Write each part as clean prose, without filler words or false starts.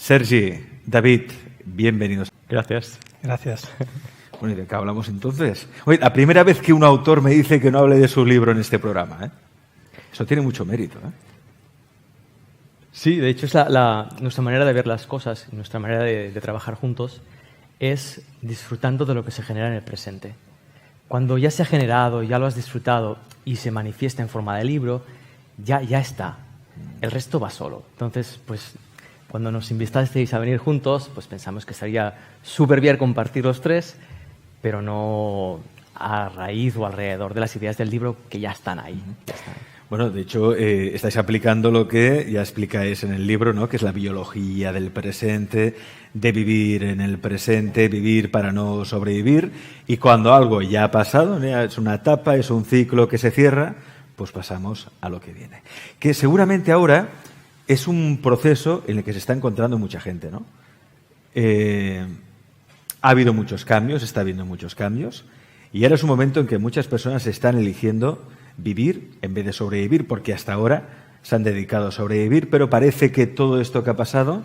Sergi, David, bienvenidos. Gracias. Gracias. Bueno, ¿y de qué hablamos entonces? Oye, la primera vez que un autor me dice que no hable de su libro en este programa, ¿eh? Eso tiene mucho mérito, ¿eh? Sí, de hecho es nuestra manera de ver las cosas, nuestra manera de trabajar juntos es disfrutando de lo que se genera en el presente. Cuando ya se ha generado, ya lo has disfrutado y se manifiesta en forma de libro, ya está. El resto va solo. Entonces, pues, cuando nos invitasteis a venir juntos, pues pensamos que estaría súper bien compartir los tres, pero no a raíz o alrededor de las ideas del libro que ya están ahí. Bueno, de hecho, estáis aplicando lo que ya explicáis en el libro, ¿no? Que es la biología del presente, de vivir en el presente, vivir para no sobrevivir. Y cuando algo ya ha pasado, ¿no? Es una etapa, es un ciclo que se cierra, pues pasamos a lo que viene. Que seguramente ahora es un proceso en el que se está encontrando mucha gente, ¿no? Ha habido muchos cambios, está habiendo muchos cambios, y ahora es un momento en que muchas personas están eligiendo vivir en vez de sobrevivir, porque hasta ahora se han dedicado a sobrevivir, pero parece que todo esto que ha pasado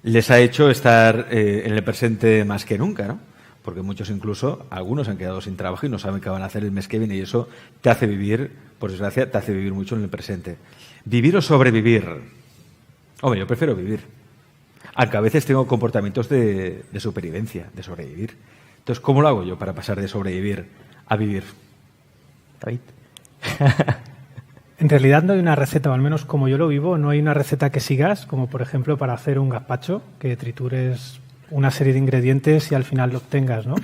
les ha hecho estar en el presente más que nunca, ¿no? Porque muchos, incluso algunos, han quedado sin trabajo y no saben qué van a hacer el mes que viene, y eso te hace vivir, por desgracia, te hace vivir mucho en el presente. ¿Vivir o sobrevivir? Hombre, yo prefiero vivir, aunque a veces tengo comportamientos de supervivencia, de sobrevivir. Entonces, ¿cómo lo hago yo para pasar de sobrevivir a vivir? David. En realidad no hay una receta, o al menos como yo lo vivo, no hay una receta que sigas, como por ejemplo para hacer un gazpacho, que tritures una serie de ingredientes y al final lo obtengas, ¿no?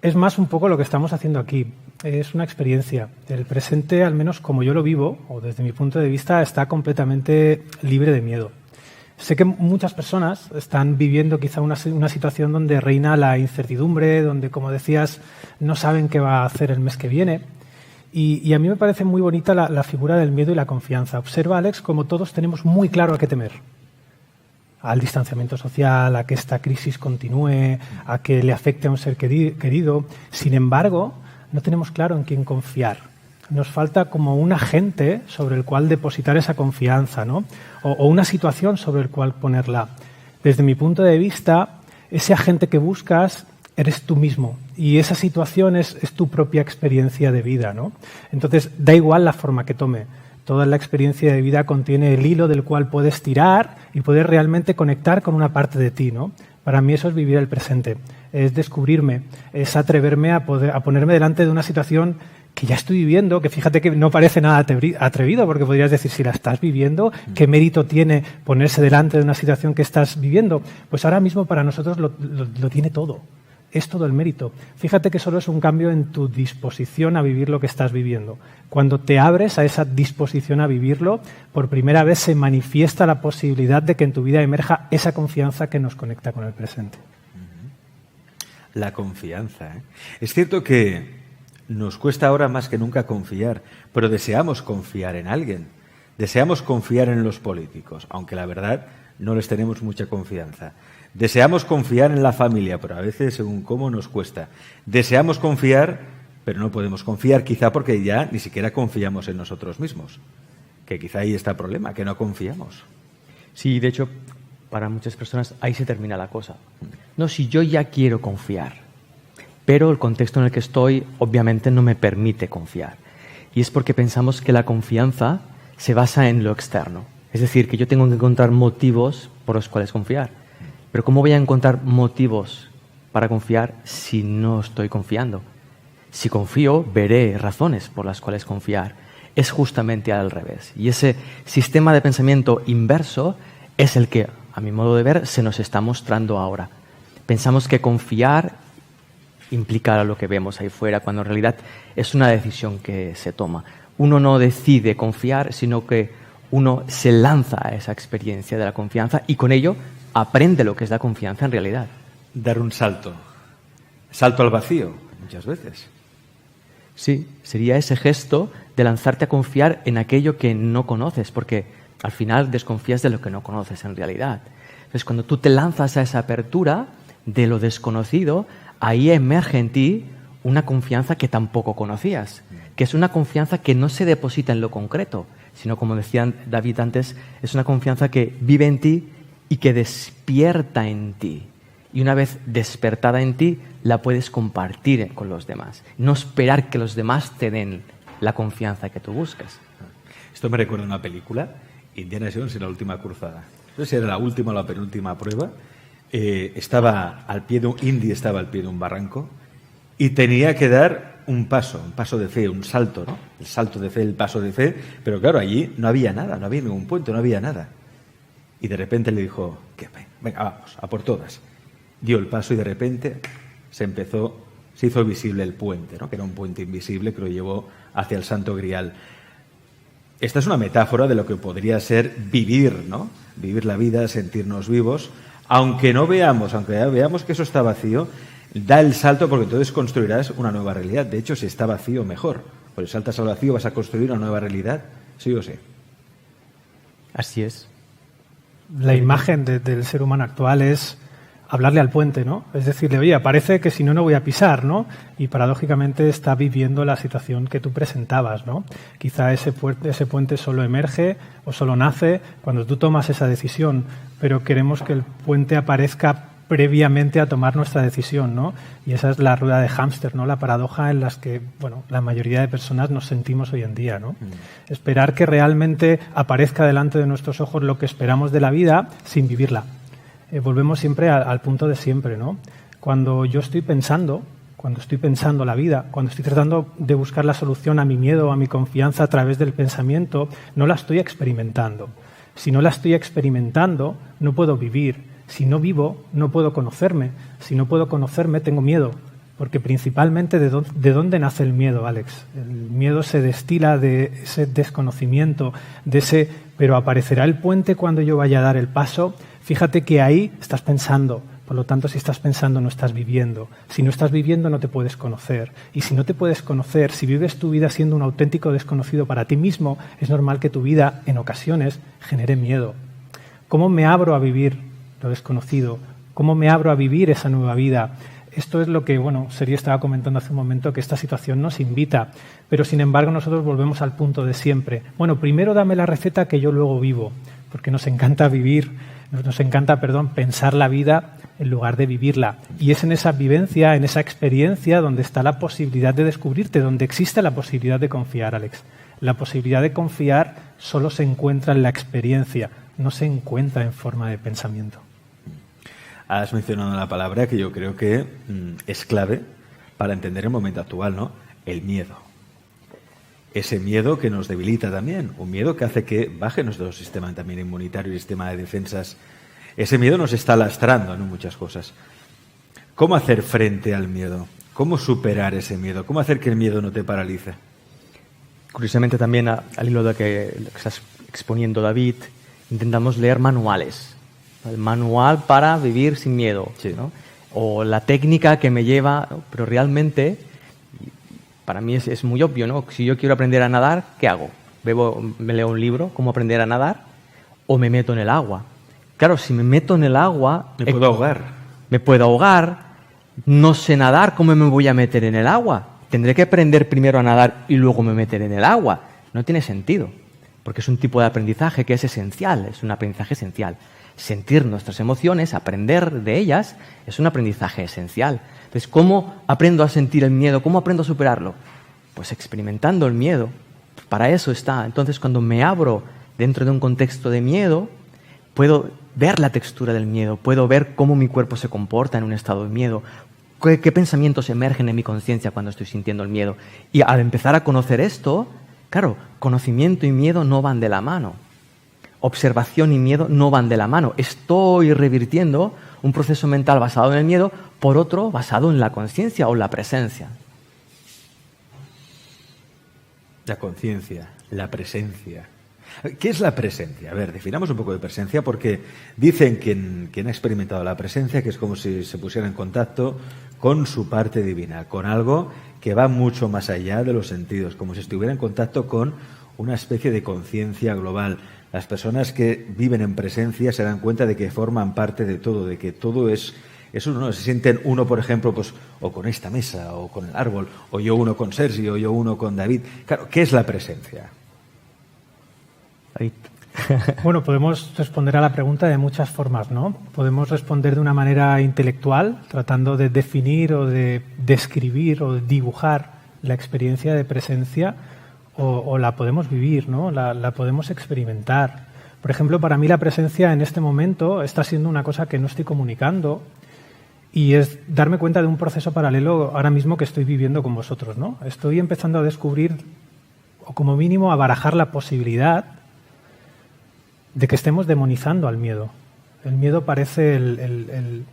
Es más un poco lo que estamos haciendo aquí. Es una experiencia. El presente, al menos como yo lo vivo, o desde mi punto de vista, está completamente libre de miedo. Sé que muchas personas están viviendo quizá una situación donde reina la incertidumbre, donde, como decías, no saben qué va a hacer el mes que viene. Y a mí me parece muy bonita la figura del miedo y la confianza. Observa, Alex, como todos tenemos muy claro a qué temer. Al distanciamiento social, a que esta crisis continúe, a que le afecte a un ser querido. Sin embargo, no tenemos claro en quién confiar. Nos falta como un agente sobre el cual depositar esa confianza, ¿no? O una situación sobre el cual ponerla. Desde mi punto de vista, ese agente que buscas eres tú mismo y esa situación es tu propia experiencia de vida, ¿no? Entonces, da igual la forma que tome. Toda la experiencia de vida contiene el hilo del cual puedes tirar y poder realmente conectar con una parte de ti, ¿no? Para mí eso es vivir el presente, es descubrirme, es atreverme a ponerme delante de una situación que ya estoy viviendo, que fíjate que no parece nada atrevido, porque podrías decir, si la estás viviendo, ¿qué mérito tiene ponerse delante de una situación que estás viviendo? Pues ahora mismo para nosotros lo tiene todo. Es todo el mérito. Fíjate que solo es un cambio en tu disposición a vivir lo que estás viviendo. Cuando te abres a esa disposición a vivirlo, por primera vez se manifiesta la posibilidad de que en tu vida emerja esa confianza que nos conecta con el presente. La confianza, ¿eh? Es cierto que nos cuesta ahora más que nunca confiar, pero deseamos confiar en alguien. Deseamos confiar en los políticos, aunque la verdad no les tenemos mucha confianza. Deseamos confiar en la familia, pero a veces, según cómo, nos cuesta. Deseamos confiar, pero no podemos confiar, quizá porque ya ni siquiera confiamos en nosotros mismos. Que quizá ahí está el problema, que no confiamos. Sí, de hecho, para muchas personas ahí se termina la cosa. No, si yo ya quiero confiar, pero el contexto en el que estoy obviamente no me permite confiar. Y es porque pensamos que la confianza se basa en lo externo. Es decir, que yo tengo que encontrar motivos por los cuales confiar. Pero ¿cómo voy a encontrar motivos para confiar si no estoy confiando? Si confío, veré razones por las cuales confiar. Es justamente al revés. Y ese sistema de pensamiento inverso es el que, a mi modo de ver, se nos está mostrando ahora. Pensamos que confiar implica lo que vemos ahí fuera, cuando en realidad es una decisión que se toma. Uno no decide confiar, sino que uno se lanza a esa experiencia de la confianza y con ello aprende lo que es la confianza en realidad. Dar un salto. Salto al vacío, muchas veces. Sí, sería ese gesto de lanzarte a confiar en aquello que no conoces, porque al final desconfías de lo que no conoces en realidad. Entonces, cuando tú te lanzas a esa apertura de lo desconocido, ahí emerge en ti una confianza que tampoco conocías, que es una confianza que no se deposita en lo concreto, sino, como decía David antes, es una confianza que vive en ti y que despierta en ti. Y una vez despertada en ti, la puedes compartir con los demás. No esperar que los demás te den la confianza que tú buscas. Esto me recuerda a una película, Indiana Jones y la última cruzada. No sé si era la última o la penúltima prueba. Indy estaba al pie de un barranco y tenía que dar un paso de fe, un salto, ¿no? El salto de fe, el paso de fe. Pero claro, allí no había nada, no había ningún puente, no había nada. Y de repente le dijo, venga, vamos, a por todas. Dio el paso y de repente se hizo visible el puente, ¿no? Que era un puente invisible que lo llevó hacia el Santo Grial. Esta es una metáfora de lo que podría ser vivir, ¿no? Vivir la vida, sentirnos vivos, aunque veamos que eso está vacío, da el salto porque entonces construirás una nueva realidad. De hecho, si está vacío, mejor. Porque saltas al vacío, vas a construir una nueva realidad, sí o sí. Así es. La imagen del ser humano actual es hablarle al puente, ¿no? Es decirle, oye, parece que si no, no voy a pisar, ¿no? Y paradójicamente está viviendo la situación que tú presentabas, ¿no? Quizá ese puente solo emerge o solo nace cuando tú tomas esa decisión, pero queremos que el puente aparezca previamente a tomar nuestra decisión, ¿no? Y esa es la rueda de hámster, ¿no? La paradoja en las que, bueno, la mayoría de personas nos sentimos hoy en día, ¿no? Esperar que realmente aparezca delante de nuestros ojos lo que esperamos de la vida sin vivirla. Volvemos siempre al punto de siempre, ¿no? Cuando yo estoy pensando la vida, cuando estoy tratando de buscar la solución a mi miedo, a mi confianza a través del pensamiento, no la estoy experimentando. Si no la estoy experimentando, no puedo vivir. Si no vivo, no puedo conocerme. Si no puedo conocerme, tengo miedo. Porque principalmente, ¿de dónde nace el miedo, Alex? El miedo se destila de ese desconocimiento, pero aparecerá el puente cuando yo vaya a dar el paso. Fíjate que ahí estás pensando. Por lo tanto, si estás pensando, no estás viviendo. Si no estás viviendo, no te puedes conocer. Y si no te puedes conocer, si vives tu vida siendo un auténtico desconocido para ti mismo, es normal que tu vida, en ocasiones, genere miedo. ¿Cómo me abro a vivir lo desconocido? ¿Cómo me abro a vivir esa nueva vida? Esto es lo que, Seri estaba comentando hace un momento, que esta situación nos invita. Pero, sin embargo, nosotros volvemos al punto de siempre. Primero dame la receta que yo luego vivo, porque nos encanta pensar la vida en lugar de vivirla. Y es en esa vivencia, en esa experiencia, donde está la posibilidad de descubrirte, donde existe la posibilidad de confiar, Alex. La posibilidad de confiar solo se encuentra en la experiencia, no se encuentra en forma de pensamiento. Has mencionado una palabra que yo creo que es clave para entender el momento actual, ¿no? El miedo. Ese miedo que nos debilita también, un miedo que hace que baje nuestro sistema también inmunitario y sistema de defensas. Ese miedo nos está lastrando en muchas cosas. ¿Cómo hacer frente al miedo? ¿Cómo superar ese miedo? ¿Cómo hacer que el miedo no te paralice? Curiosamente también, al hilo de lo que estás exponiendo, David, intentamos leer manuales. El manual para vivir sin miedo, sí, ¿no? O la técnica que me lleva, pero realmente para mí es muy obvio, ¿no? Si yo quiero aprender a nadar, ¿qué hago? Me leo un libro, ¿cómo aprender a nadar? O me meto en el agua. Claro, si me meto en el agua... Me puedo ahogar. Me puedo ahogar. No sé nadar, ¿cómo me voy a meter en el agua? Tendré que aprender primero a nadar y luego me meteré en el agua. No tiene sentido, porque es un tipo de aprendizaje que es esencial, es un aprendizaje esencial. Sentir nuestras emociones, aprender de ellas, es un aprendizaje esencial. Entonces, ¿cómo aprendo a sentir el miedo? ¿Cómo aprendo a superarlo? Pues experimentando el miedo. Para eso está. Entonces, cuando me abro dentro de un contexto de miedo, puedo ver la textura del miedo, puedo ver cómo mi cuerpo se comporta en un estado de miedo, qué pensamientos emergen en mi conciencia cuando estoy sintiendo el miedo. Y al empezar a conocer esto, claro, conocimiento y miedo no van de la mano. Observación y miedo no van de la mano. Estoy revirtiendo un proceso mental basado en el miedo por otro basado en la conciencia o la presencia. La conciencia, la presencia. ¿Qué es la presencia? A ver, definamos un poco de presencia, porque dicen quien ha experimentado la presencia que es como si se pusiera en contacto con su parte divina, con algo que va mucho más allá de los sentidos, como si estuviera en contacto con una especie de conciencia global. Las personas que viven en presencia se dan cuenta de que forman parte de todo, de que todo es uno, ¿no? Se sienten uno, por ejemplo, pues o con esta mesa, o con el árbol, o yo uno con Sergio, o yo uno con David. Claro, ¿qué es la presencia? Bueno, podemos responder a la pregunta de muchas formas, ¿no? Podemos responder de una manera intelectual, tratando de definir o de describir o de dibujar la experiencia de presencia, o la podemos vivir, ¿no? La podemos experimentar. Por ejemplo, para mí la presencia en este momento está siendo una cosa que no estoy comunicando, y es darme cuenta de un proceso paralelo ahora mismo que estoy viviendo con vosotros, ¿no? Estoy empezando a descubrir, o como mínimo a barajar la posibilidad de que estemos demonizando al miedo. El miedo parece el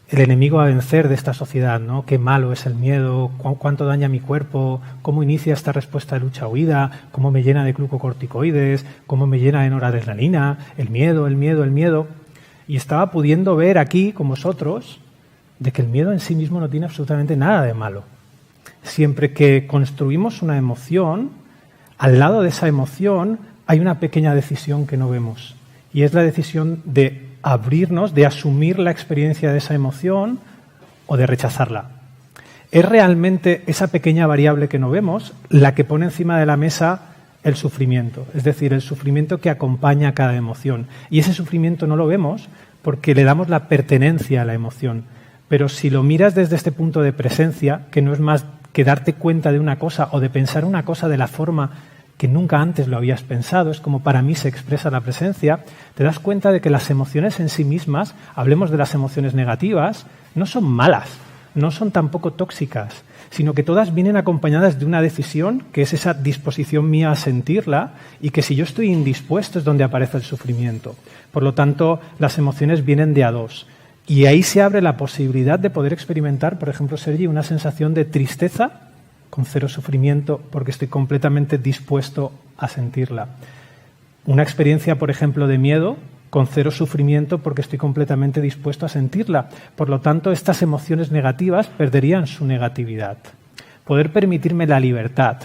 enemigo a vencer de esta sociedad, ¿no? Qué malo es el miedo, cuánto daña mi cuerpo, cómo inicia esta respuesta de lucha-huida, cómo me llena de glucocorticoides, cómo me llena de noradrenalina, el miedo, el miedo, el miedo. Y estaba pudiendo ver aquí, con vosotros, de que el miedo en sí mismo no tiene absolutamente nada de malo. Siempre que construimos una emoción, al lado de esa emoción hay una pequeña decisión que no vemos. Y es la decisión de abrirnos, de asumir la experiencia de esa emoción o de rechazarla. Es realmente esa pequeña variable que no vemos la que pone encima de la mesa el sufrimiento, es decir, el sufrimiento que acompaña a cada emoción. Y ese sufrimiento no lo vemos porque le damos la pertenencia a la emoción. Pero si lo miras desde este punto de presencia, que no es más que darte cuenta de una cosa o de pensar una cosa de la forma que nunca antes lo habías pensado, es como para mí se expresa la presencia, te das cuenta de que las emociones en sí mismas, hablemos de las emociones negativas, no son malas, no son tampoco tóxicas, sino que todas vienen acompañadas de una decisión, que es esa disposición mía a sentirla, y que si yo estoy indispuesto es donde aparece el sufrimiento. Por lo tanto, las emociones vienen de a dos. Y ahí se abre la posibilidad de poder experimentar, por ejemplo, Sergi, una sensación de tristeza con cero sufrimiento porque estoy completamente dispuesto a sentirla. Una experiencia, por ejemplo, de miedo con cero sufrimiento porque estoy completamente dispuesto a sentirla. Por lo tanto, estas emociones negativas perderían su negatividad. Poder permitirme la libertad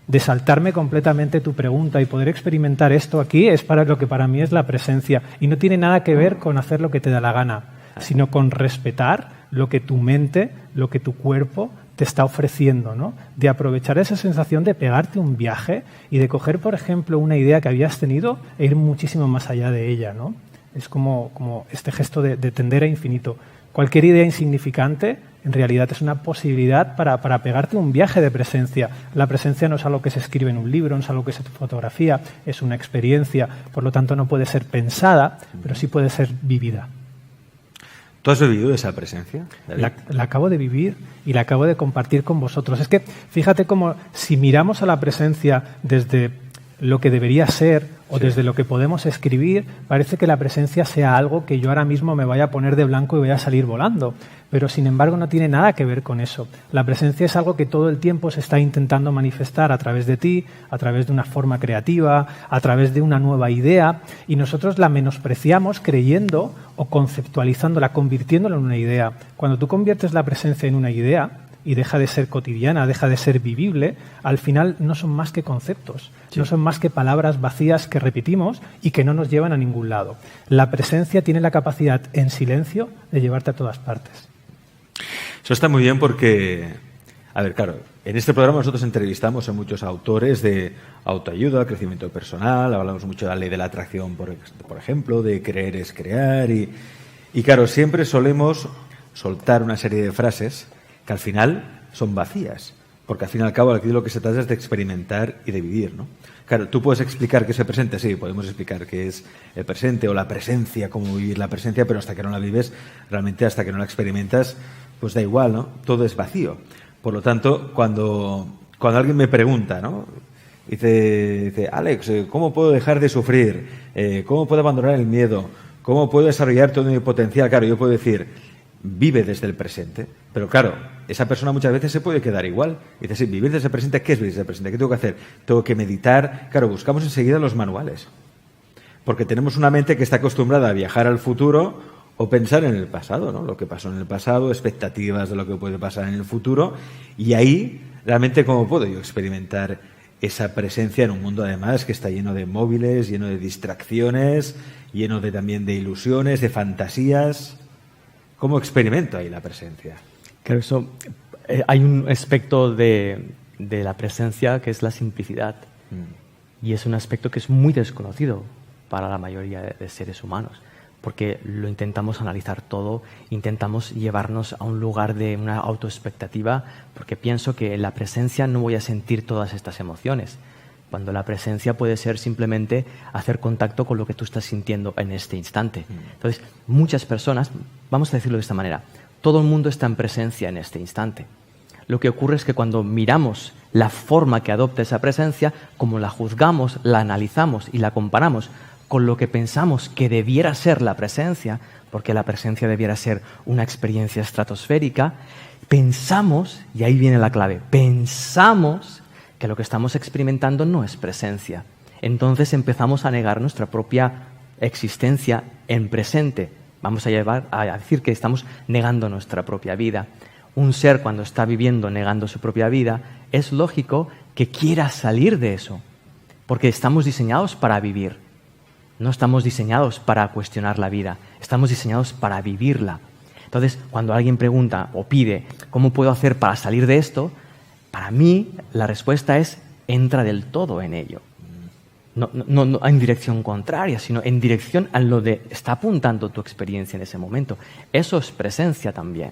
de saltarme completamente tu pregunta y poder experimentar esto aquí es para lo que para mí es la presencia. Y no tiene nada que ver con hacer lo que te da la gana, sino con respetar lo que tu mente, lo que tu cuerpo te está ofreciendo, ¿no? De aprovechar esa sensación de pegarte un viaje y de coger, por ejemplo, una idea que habías tenido e ir muchísimo más allá de ella, ¿no? Es como este gesto de tender a infinito. Cualquier idea insignificante, en realidad, es una posibilidad para pegarte un viaje de presencia. La presencia no es algo que se escribe en un libro, no es algo que se fotografía, es una experiencia. Por lo tanto, no puede ser pensada, pero sí puede ser vivida. ¿Tú has vivido esa presencia, David? La acabo de vivir y la acabo de compartir con vosotros. Es que fíjate cómo si miramos a la presencia desde lo que debería ser o desde lo que podemos escribir, parece que la presencia sea algo que yo ahora mismo me vaya a poner de blanco y voy a salir volando. Pero sin embargo no tiene nada que ver con eso. La presencia es algo que todo el tiempo se está intentando manifestar a través de ti, a través de una forma creativa, a través de una nueva idea, y nosotros la menospreciamos creyendo o conceptualizándola, convirtiéndola en una idea. Cuando tú conviertes la presencia en una idea y deja de ser cotidiana, deja de ser vivible, al final no son más que conceptos, no son más que palabras vacías que repetimos y que no nos llevan a ningún lado. La presencia tiene la capacidad en silencio de llevarte a todas partes. Eso está muy bien porque, a ver, claro, en este programa nosotros entrevistamos a muchos autores de autoayuda, crecimiento personal, hablamos mucho de la ley de la atracción, por ejemplo, de creer es crear y claro, siempre solemos soltar una serie de frases que al final son vacías, porque al fin y al cabo aquí de lo que se trata es de experimentar y de vivir, ¿no? Claro, ¿tú puedes explicar qué es el presente? Sí, podemos explicar qué es el presente o la presencia, cómo vivir la presencia, pero hasta que no la vives, realmente hasta que no la experimentas, pues da igual, ¿no? Todo es vacío. Por lo tanto, cuando alguien me pregunta, ¿no? Dice, Alex, ¿cómo puedo dejar de sufrir? ¿Cómo puedo abandonar el miedo? ¿Cómo puedo desarrollar todo mi potencial? Claro, yo puedo decir, vive desde el presente. Pero claro, esa persona muchas veces se puede quedar igual. Dice, sí, vivir desde el presente, ¿qué es vivir desde el presente? ¿Qué tengo que hacer? Tengo que meditar. Claro, buscamos enseguida los manuales. Porque tenemos una mente que está acostumbrada a viajar al futuro o pensar en el pasado, ¿no? Lo que pasó en el pasado, expectativas de lo que puede pasar en el futuro. Y ahí, realmente, ¿cómo puedo yo experimentar esa presencia en un mundo, además, que está lleno de móviles, lleno de distracciones, lleno también de ilusiones, de fantasías? ¿Cómo experimento ahí la presencia? Claro, hay un aspecto de la presencia que es la simplicidad. Y es un aspecto que es muy desconocido para la mayoría de seres humanos, porque lo intentamos analizar todo, intentamos llevarnos a un lugar de una autoexpectativa, porque pienso que en la presencia no voy a sentir todas estas emociones, cuando la presencia puede ser simplemente hacer contacto con lo que tú estás sintiendo en este instante. Entonces, muchas personas, vamos a decirlo de esta manera, todo el mundo está en presencia en este instante. Lo que ocurre es que cuando miramos la forma que adopta esa presencia, como la juzgamos, la analizamos y la comparamos con lo que pensamos que debiera ser la presencia, porque la presencia debiera ser una experiencia estratosférica, pensamos, y ahí viene la clave, pensamos que lo que estamos experimentando no es presencia. Entonces empezamos a negar nuestra propia existencia en presente. Vamos a decir que estamos negando nuestra propia vida. Un ser, cuando está viviendo negando su propia vida, es lógico que quiera salir de eso, porque estamos diseñados para vivir. No estamos diseñados para cuestionar la vida, estamos diseñados para vivirla. Entonces, cuando alguien pregunta o pide, ¿cómo puedo hacer para salir de esto?, para mí la respuesta es, entra del todo en ello. No en dirección contraria, sino en dirección a lo de está apuntando tu experiencia en ese momento. Eso es presencia también.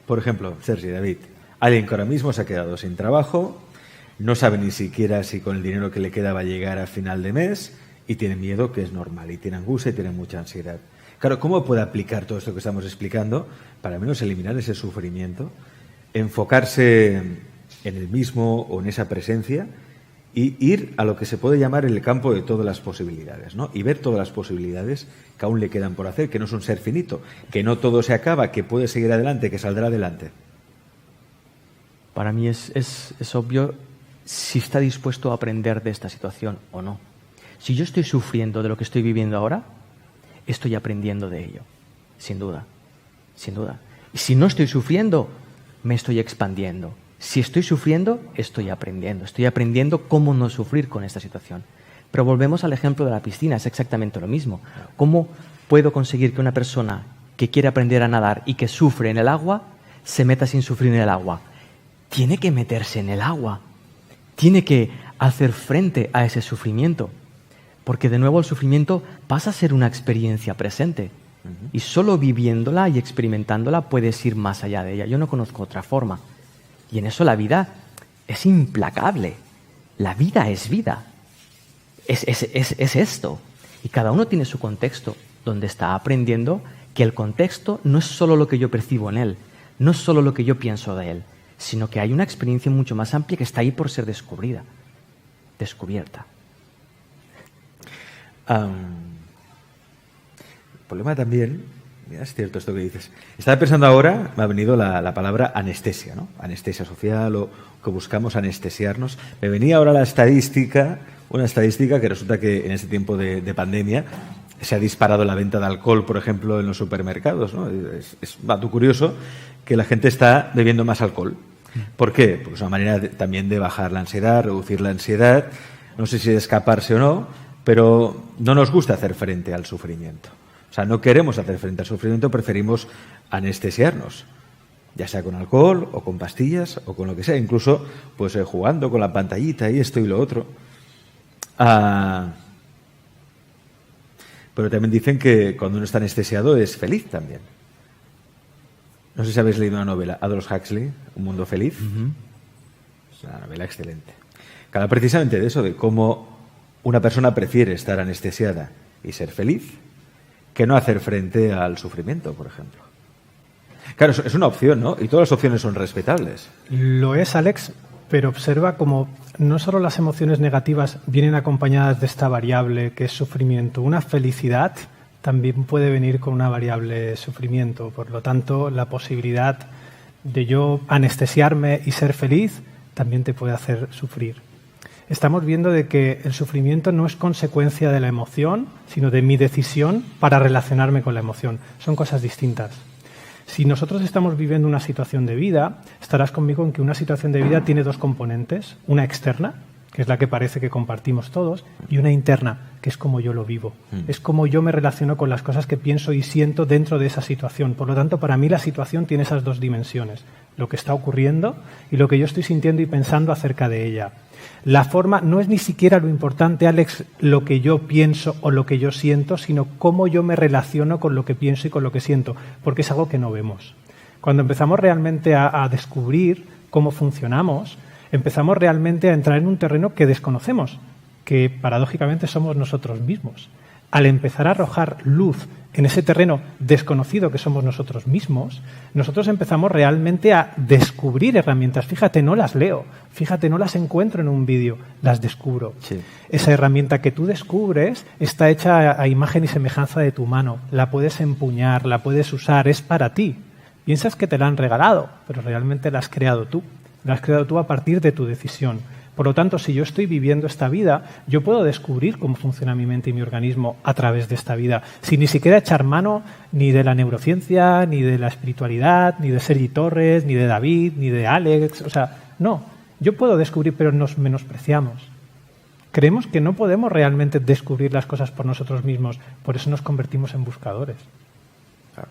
Por ejemplo, Sergi, David, alguien que ahora mismo se ha quedado sin trabajo, no sabe ni siquiera si con el dinero que le queda va a llegar a final de mes y tiene miedo, que es normal, y tiene angustia y tiene mucha ansiedad. Claro, ¿cómo puede aplicar todo esto que estamos explicando para al menos eliminar ese sufrimiento, enfocarse en el mismo o en esa presencia y ir a lo que se puede llamar el campo de todas las posibilidades, ¿no? Y ver todas las posibilidades que aún le quedan por hacer, que no es un ser finito, que no todo se acaba, que puede seguir adelante, que saldrá adelante? Para mí es obvio si está dispuesto a aprender de esta situación o no. Si yo estoy sufriendo de lo que estoy viviendo ahora, estoy aprendiendo de ello, sin duda, sin duda. Y si no estoy sufriendo, me estoy expandiendo. Si estoy sufriendo, estoy aprendiendo cómo no sufrir con esta situación. Pero volvemos al ejemplo de la piscina, es exactamente lo mismo. ¿Cómo puedo conseguir que una persona que quiere aprender a nadar y que sufre en el agua, se meta sin sufrir en el agua? Tiene que meterse en el agua, tiene que hacer frente a ese sufrimiento, porque de nuevo el sufrimiento pasa a ser una experiencia presente. Y solo viviéndola y experimentándola puedes ir más allá de ella. Yo no conozco otra forma. Y en eso la vida es implacable. La vida es vida. Es esto. Y cada uno tiene su contexto, donde está aprendiendo que el contexto no es solo lo que yo percibo en él, no es solo lo que yo pienso de él, sino que hay una experiencia mucho más amplia que está ahí por ser descubierta. El problema también, mira, es cierto esto que dices. Estaba pensando ahora, me ha venido la palabra anestesia, ¿no? Anestesia social, o que buscamos anestesiarnos. Me venía ahora una estadística que resulta que en este tiempo de pandemia se ha disparado la venta de alcohol, por ejemplo, en los supermercados, ¿no? Es un dato curioso que la gente está bebiendo más alcohol. ¿Por qué? Porque es una manera también de bajar la ansiedad, reducir la ansiedad, no sé si de escaparse o no, pero no nos gusta hacer frente al sufrimiento. O sea, no queremos hacer frente al sufrimiento, preferimos anestesiarnos, ya sea con alcohol o con pastillas o con lo que sea, incluso pues jugando con la pantallita y esto y lo otro. Pero también dicen que cuando uno está anestesiado es feliz también. No sé si habéis leído una novela, Aldous Huxley, Un mundo feliz. Es una novela excelente. Que habla precisamente de eso, de cómo una persona prefiere estar anestesiada y ser feliz que no hacer frente al sufrimiento, por ejemplo. Claro, es una opción, ¿no? Y todas las opciones son respetables. Lo es, Alex, pero observa como no solo las emociones negativas vienen acompañadas de esta variable que es sufrimiento. Una felicidad también puede venir con una variable sufrimiento. Por lo tanto, la posibilidad de yo anestesiarme y ser feliz también te puede hacer sufrir. Estamos viendo de que el sufrimiento no es consecuencia de la emoción, sino de mi decisión para relacionarme con la emoción. Son cosas distintas. Si nosotros estamos viviendo una situación de vida, estarás conmigo en que una situación de vida tiene dos componentes. Una externa, que es la que parece que compartimos todos, y una interna, que es como yo lo vivo. Es como yo me relaciono con las cosas que pienso y siento dentro de esa situación. Por lo tanto, para mí la situación tiene esas dos dimensiones, lo que está ocurriendo y lo que yo estoy sintiendo y pensando acerca de ella. La forma no es ni siquiera lo importante, Alex, lo que yo pienso o lo que yo siento, sino cómo yo me relaciono con lo que pienso y con lo que siento, porque es algo que no vemos. Cuando empezamos realmente a descubrir cómo funcionamos, empezamos realmente a entrar en un terreno que desconocemos, que paradójicamente somos nosotros mismos. Al empezar a arrojar luz en ese terreno desconocido que somos nosotros mismos, nosotros empezamos realmente a descubrir herramientas. Fíjate, no las leo, fíjate, no las encuentro en un vídeo, las descubro. Sí. Esa herramienta que tú descubres está hecha a imagen y semejanza de tu mano. La puedes empuñar, la puedes usar, es para ti. Piensas que te la han regalado, pero realmente la has creado tú. La has creado tú a partir de tu decisión. Por lo tanto, si yo estoy viviendo esta vida, yo puedo descubrir cómo funciona mi mente y mi organismo a través de esta vida, sin ni siquiera echar mano ni de la neurociencia, ni de la espiritualidad, ni de Sergi Torres, ni de David, ni de Alex. O sea, no, yo puedo descubrir, pero nos menospreciamos. Creemos que no podemos realmente descubrir las cosas por nosotros mismos, por eso nos convertimos en buscadores. Claro.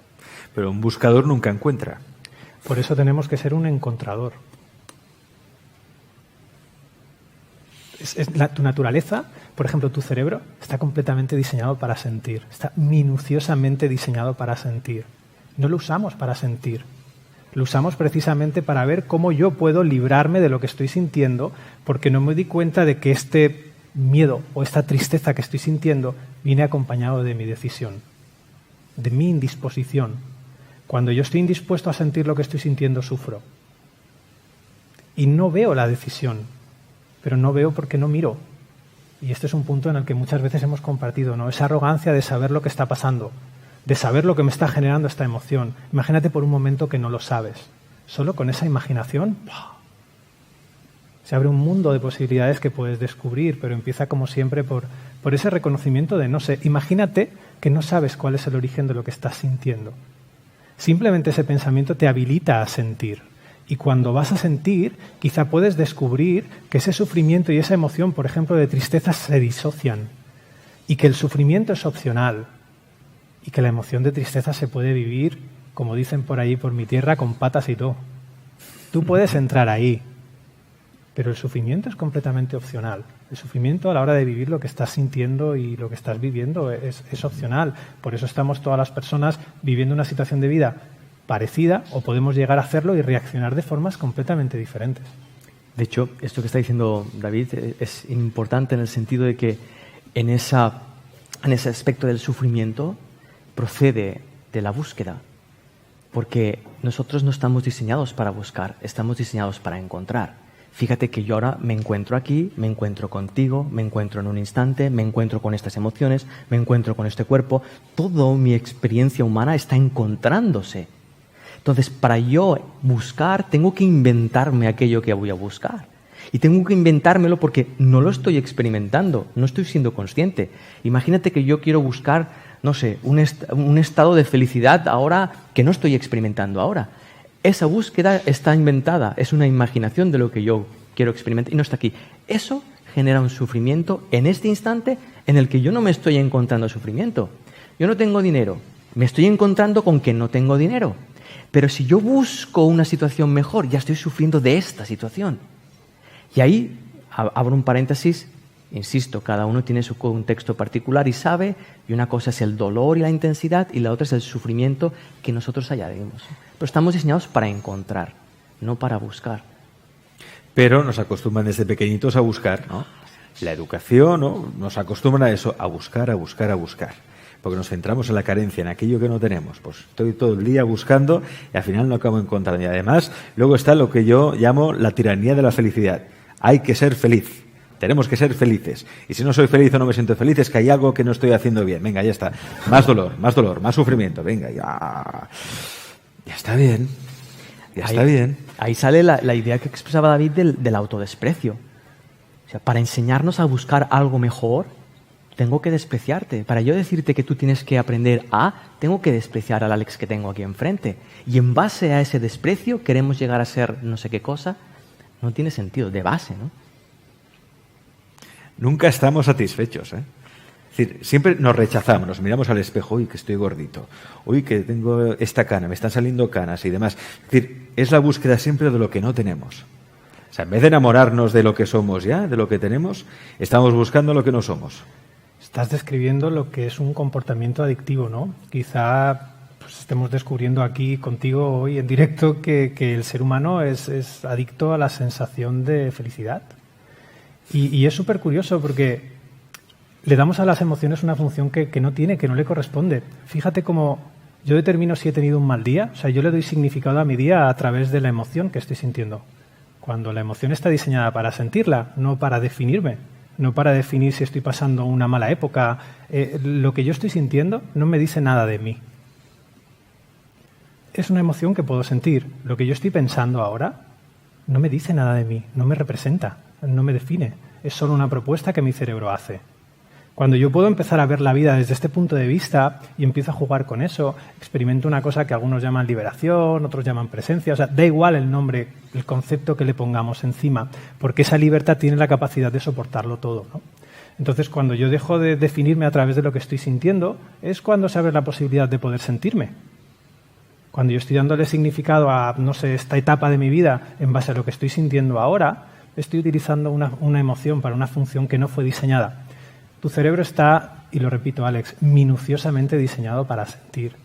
Pero un buscador nunca encuentra. Por eso tenemos que ser un encontrador. Tu naturaleza, por ejemplo, tu cerebro, está completamente diseñado para sentir. Está minuciosamente diseñado para sentir. No lo usamos para sentir. Lo usamos precisamente para ver cómo yo puedo librarme de lo que estoy sintiendo, porque no me di cuenta de que este miedo o esta tristeza que estoy sintiendo viene acompañado de mi decisión, de mi indisposición. Cuando yo estoy indispuesto a sentir lo que estoy sintiendo, sufro. Y no veo la decisión. Pero no veo porque no miro. Y este es un punto en el que muchas veces hemos compartido, ¿no? Esa arrogancia de saber lo que está pasando, de saber lo que me está generando esta emoción. Imagínate por un momento que no lo sabes. Solo con esa imaginación se abre un mundo de posibilidades que puedes descubrir, pero empieza como siempre por ese reconocimiento de no sé. Imagínate que no sabes cuál es el origen de lo que estás sintiendo. Simplemente ese pensamiento te habilita a sentir. Y cuando vas a sentir, quizá puedes descubrir que ese sufrimiento y esa emoción, por ejemplo, de tristeza, se disocian. Y que el sufrimiento es opcional. Y que la emoción de tristeza se puede vivir, como dicen por ahí, por mi tierra, con patas y todo. Tú puedes entrar ahí. Pero el sufrimiento es completamente opcional. El sufrimiento a la hora de vivir lo que estás sintiendo y lo que estás viviendo es opcional. Por eso estamos todas las personas viviendo una situación de vida parecida, o podemos llegar a hacerlo y reaccionar de formas completamente diferentes. De hecho, esto que está diciendo David es importante en el sentido de que en ese aspecto del sufrimiento procede de la búsqueda, porque nosotros no estamos diseñados para buscar, estamos diseñados para encontrar. Fíjate que yo ahora me encuentro aquí, me encuentro contigo, me encuentro en un instante, me encuentro con estas emociones, me encuentro con este cuerpo. Toda mi experiencia humana está encontrándose. Entonces, para yo buscar, tengo que inventarme aquello que voy a buscar. Y tengo que inventármelo porque no lo estoy experimentando, no estoy siendo consciente. Imagínate que yo quiero buscar, no sé, un estado de felicidad ahora que no estoy experimentando ahora. Esa búsqueda está inventada, es una imaginación de lo que yo quiero experimentar y no está aquí. Eso genera un sufrimiento en este instante en el que yo no me estoy encontrando sufrimiento. Yo no tengo dinero, me estoy encontrando con que no tengo dinero. Pero si yo busco una situación mejor, ya estoy sufriendo de esta situación. Y ahí abro un paréntesis, insisto, cada uno tiene su contexto particular y sabe, y una cosa es el dolor y la intensidad, y la otra es el sufrimiento que nosotros añadimos. Pero estamos diseñados para encontrar, no para buscar. Pero nos acostumbran desde pequeñitos a buscar, ¿no? La educación, ¿no? Nos acostumbran a eso, a buscar, a buscar, a buscar. Porque nos centramos en la carencia, en aquello que no tenemos. Pues estoy todo el día buscando y al final no acabo encontrando. Y además, luego está lo que yo llamo la tiranía de la felicidad. Hay que ser feliz. Tenemos que ser felices. Y si no soy feliz o no me siento feliz, es que hay algo que no estoy haciendo bien. Venga, ya está. Más dolor, más sufrimiento. Venga, ya. Ya está bien. Ya está bien. Ahí sale la idea que expresaba David del autodesprecio. O sea, para enseñarnos a buscar algo mejor, tengo que despreciarte. Para yo decirte que tú tienes que aprender tengo que despreciar al Alex que tengo aquí enfrente. Y en base a ese desprecio queremos llegar a ser no sé qué cosa. No tiene sentido, de base, ¿no? nunca estamos satisfechos, ¿eh? Es decir, siempre nos rechazamos, nos miramos al espejo, uy, que estoy gordito, uy, que tengo esta cana, me están saliendo canas y demás. Es decir, es la búsqueda siempre de lo que no tenemos. O sea, en vez de enamorarnos de lo que somos ya, de lo que tenemos, estamos buscando lo que no somos. Estás describiendo lo que es un comportamiento adictivo, ¿no? Quizá pues, estemos descubriendo aquí contigo hoy en directo que el ser humano es adicto a la sensación de felicidad. Y es súper curioso porque le damos a las emociones una función que no tiene, que no le corresponde. Fíjate cómo yo determino si he tenido un mal día. O sea, yo le doy significado a mi día a través de la emoción que estoy sintiendo. Cuando la emoción está diseñada para sentirla, no para definirme, no para definir si estoy pasando una mala época. Lo que yo estoy sintiendo no me dice nada de mí. Es una emoción que puedo sentir. Lo que yo estoy pensando ahora no me dice nada de mí, no me representa, no me define. Es solo una propuesta que mi cerebro hace. Cuando yo puedo empezar a ver la vida desde este punto de vista y empiezo a jugar con eso, experimento una cosa que algunos llaman liberación, otros llaman presencia, o sea, da igual el nombre, el concepto que le pongamos encima, porque esa libertad tiene la capacidad de soportarlo todo, ¿no? Entonces, cuando yo dejo de definirme a través de lo que estoy sintiendo, es cuando se abre la posibilidad de poder sentirme. Cuando yo estoy dándole significado a, no sé, esta etapa de mi vida en base a lo que estoy sintiendo ahora, estoy utilizando una emoción para una función que no fue diseñada. Tu cerebro está, y lo repito, Alex, minuciosamente diseñado para sentir.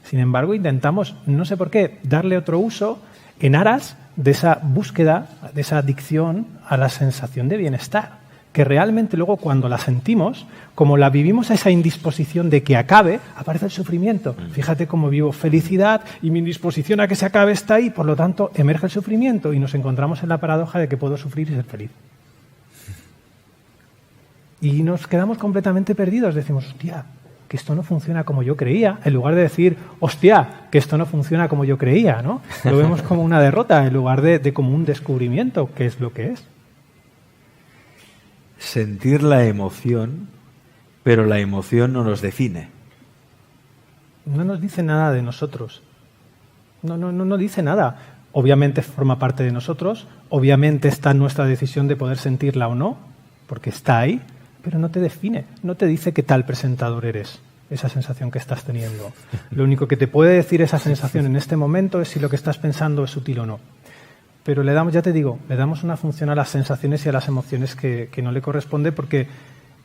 Sin embargo, intentamos, no sé por qué, darle otro uso en aras de esa búsqueda, de esa adicción a la sensación de bienestar, que realmente luego cuando la sentimos, como la vivimos a esa indisposición de que acabe, aparece el sufrimiento. Fíjate cómo vivo felicidad y mi indisposición a que se acabe está ahí, por lo tanto emerge el sufrimiento y nos encontramos en la paradoja de que puedo sufrir y ser feliz. Y nos quedamos completamente perdidos. Decimos, hostia, que esto no funciona como yo creía, en lugar de decir, hostia, que esto no funciona como yo creía, ¿no? Lo vemos como una derrota en lugar de como un descubrimiento, que es lo que es. Sentir la emoción, pero la emoción no nos define. No nos dice nada de nosotros. No dice nada. Obviamente forma parte de nosotros, obviamente está en nuestra decisión de poder sentirla o no, porque está ahí, pero no te define, no te dice qué tal presentador eres, esa sensación que estás teniendo. Lo único que te puede decir esa sensación en este momento es si lo que estás pensando es útil o no. Pero le damos, ya te digo, le damos una función a las sensaciones y a las emociones que no le corresponde porque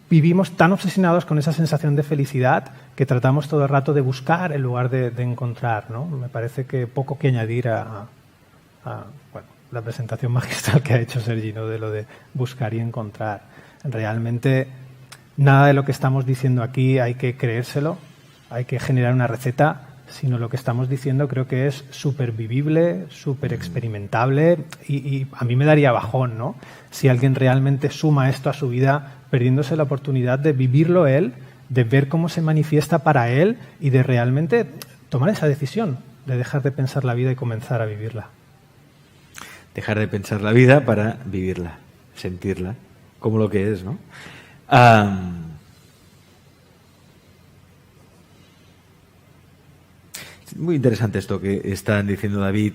vivimos tan obsesionados con esa sensación de felicidad que tratamos todo el rato de buscar en lugar de encontrar, ¿no? Me parece que poco que añadir a la presentación magistral que ha hecho Sergi, ¿no? De lo de buscar y encontrar. Realmente nada de lo que estamos diciendo aquí hay que creérselo, hay que generar una receta, sino lo que estamos diciendo creo que es súper vivible, súper experimentable y a mí me daría bajón, ¿no? Si alguien realmente suma esto a su vida perdiéndose la oportunidad de vivirlo él, de ver cómo se manifiesta para él y de realmente tomar esa decisión de dejar de pensar la vida y comenzar a vivirla. Dejar de pensar la vida para vivirla, sentirla, como lo que es, ¿no? Muy interesante esto que están diciendo David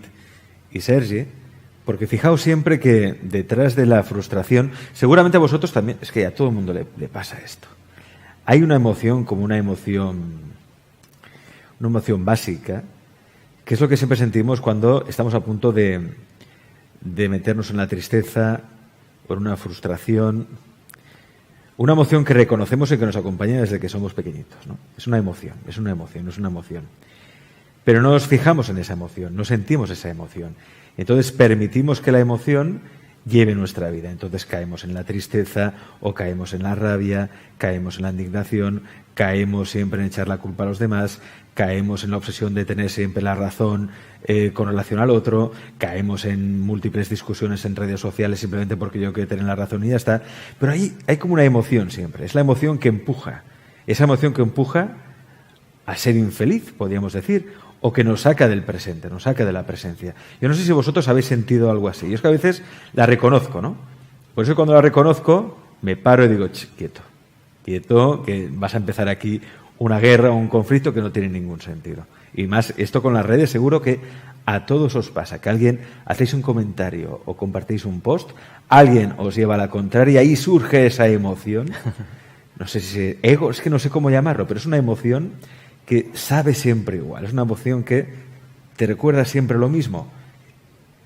y Sergi, porque fijaos siempre que detrás de la frustración, seguramente a vosotros también, es que a todo el mundo le pasa esto. Hay una emoción como una emoción básica, que es lo que siempre sentimos cuando estamos a punto de meternos en la tristeza o en una frustración. Una emoción que reconocemos y que nos acompaña desde que somos pequeñitos, ¿no? Es una emoción. Pero no nos fijamos en esa emoción, no sentimos esa emoción. Entonces permitimos que la emoción lleve nuestra vida. Entonces caemos en la tristeza o caemos en la rabia, caemos en la indignación, caemos siempre en echar la culpa a los demás, caemos en la obsesión de tener siempre la razón con relación al otro, caemos en múltiples discusiones en redes sociales simplemente porque yo quiero tener la razón y ya está. Pero ahí hay como una emoción siempre, es la emoción que empuja, esa emoción que empuja a ser infeliz, podríamos decir, o que nos saca del presente, nos saca de la presencia. Yo no sé si vosotros habéis sentido algo así. Yo es que a veces la reconozco, ¿no? Por eso cuando la reconozco me paro y digo, quieto, que vas a empezar aquí una guerra o un conflicto que no tiene ningún sentido. Y más, esto con las redes seguro que a todos os pasa, que alguien hacéis un comentario o compartís un post, alguien os lleva a la contraria y surge esa emoción. No sé si es ego, es que no sé cómo llamarlo, pero es una emoción que sabe siempre igual, es una emoción que te recuerda siempre lo mismo.